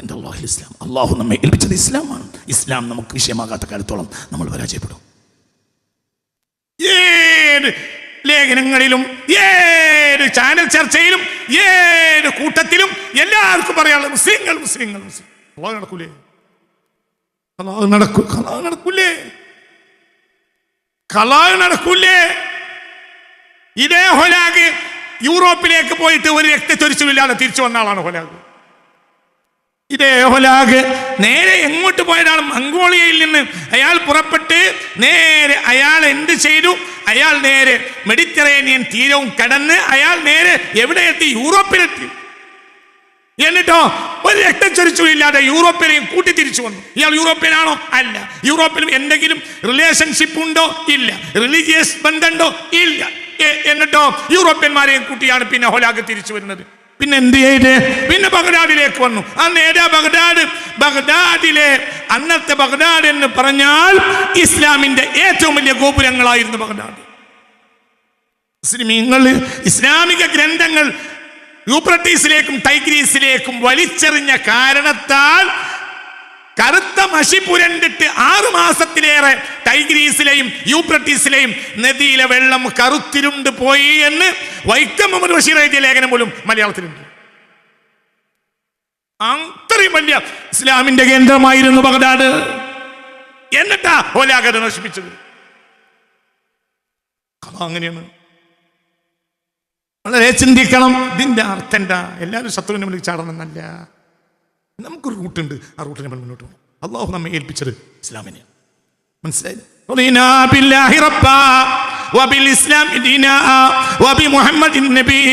[SPEAKER 2] ഇൻദല്ലാഹിൽ ഇസ്ലാം. അല്ലാഹു നമ്മെ ഏൽപ്പിച്ചത് ഇസ്ലാമാണ്. ഇസ്ലാം നമുക്ക് വിഷയമാകാത്ത കാലത്തോളം നമ്മൾ പരാജയപ്പെടും. ഏത് ലേഖനങ്ങളിലും ഏത് ചാനൽ ചർച്ചയിലും ഏത് കൂട്ടത്തിലും എല്ലാവർക്കും പറയാനുള്ളത് മുസ്ലിങ്ങൾ മുസ്ലിങ്ങൾ മുസ്ലിം. അല്ലാഹു നടക്കൂലേ? അല്ലാഹു നടക്കൂലേ? ഖലാ നടക്കൂലേ? ഇതേ ഹൊലാഗ് യൂറോപ്പിലേക്ക് പോയിട്ട് ഒരു രക്തച്ചൊരിച്ചിലില്ലാതെ തിരിച്ചു വന്ന ആളാണ് ഹൊലാഗ്. ഇതേ ഹൊലാഗ് നേരെ എങ്ങോട്ട് പോയതാണ്? മംഗോളിയയിൽ നിന്ന് അയാൾ പുറപ്പെട്ട് നേരെ അയാൾ എന്ത് ചെയ്തു? അയാൾ നേരെ മെഡിറ്ററേനിയൻ തീരവും കടന്ന് അയാൾ നേരെ എവിടെ എത്തി? യൂറോപ്പിലെത്തി. എന്നിട്ടോ ഒരു രക്തച്ചൊരിച്ചിലില്ലാതെ യൂറോപ്പിലെയും കൂട്ടി തിരിച്ചു വന്നു. ഇയാൾ യൂറോപ്യനാണോ? അല്ല. യൂറോപ്പിലും എന്തെങ്കിലും റിലേഷൻഷിപ്പ് ഉണ്ടോ? ഇല്ല. റിലീജിയസ് ബന്ധമുണ്ടോ? ഇല്ല. എന്നിട്ടോ യൂറോപ്യന്മാരെയും കൂട്ടിയാണ് പിന്നെ ഹൊലാഗ് തിരിച്ചു വരുന്നത്. പിന്നെ എന്ത് ചെയ്ത്? പിന്നെ ബഗ്ദാദിലേക്ക് വന്നു. ആ നേരെ ബഗ്ദാദിലെ അന്നത്തെ ബഗ്ദാദ് എന്ന് പറഞ്ഞാൽ ഇസ്ലാമിന്റെ ഏറ്റവും വലിയ ഗോപുരങ്ങളായിരുന്നു ബഗ്ദാദ്. മുസ്ലിമീങ്ങൾ ഇസ്ലാമിക ഗ്രന്ഥങ്ങൾ യൂഫ്രട്ടീസിലേക്കും ടൈഗ്രീസിലേക്കും വലിച്ചെറിഞ്ഞ കാരണത്താൽ കറുത്ത മഷി പുരണ്ടിട്ട് 6 മാസത്തിലേറെ ടൈഗ്രീസിലെയും യൂഫ്രട്ടീസിലെയും നദിയിലെ വെള്ളം കറുത്തിരുണ്ട് പോയി എന്ന് വൈക്കം മുഹമ്മദ് ബഷീർ എഴുതിയ ലേഖനം പോലും മലയാളത്തിലുണ്ട്. അത്രയും വലിയ ഇസ്ലാമിന്റെ കേന്ദ്രമായിരുന്നു ബഗ്ദാദ്. എന്നിട്ടാ ഹൊലാഗ് നശിപ്പിച്ചത്. അങ്ങനെയാണ്. വളരെ ചിന്തിക്കണം. ഇതിന്റെ അർത്ഥം എന്താ? എല്ലാവരും ശത്രുവിനെ മുന്നിൽ ചാടണമെന്നല്ല. നമുക്കൊരു റൂട്ടുണ്ട്, ആ റൂട്ടിനെ നമ്മൾ മുന്നോട്ട് പോകും. അള്ളാഹു നമ്മെ ഏൽപ്പിച്ചത് ഇസ്ലാമിനെ. മനസ്സിലായി? وبالإسلام دينا وبمحمد النبي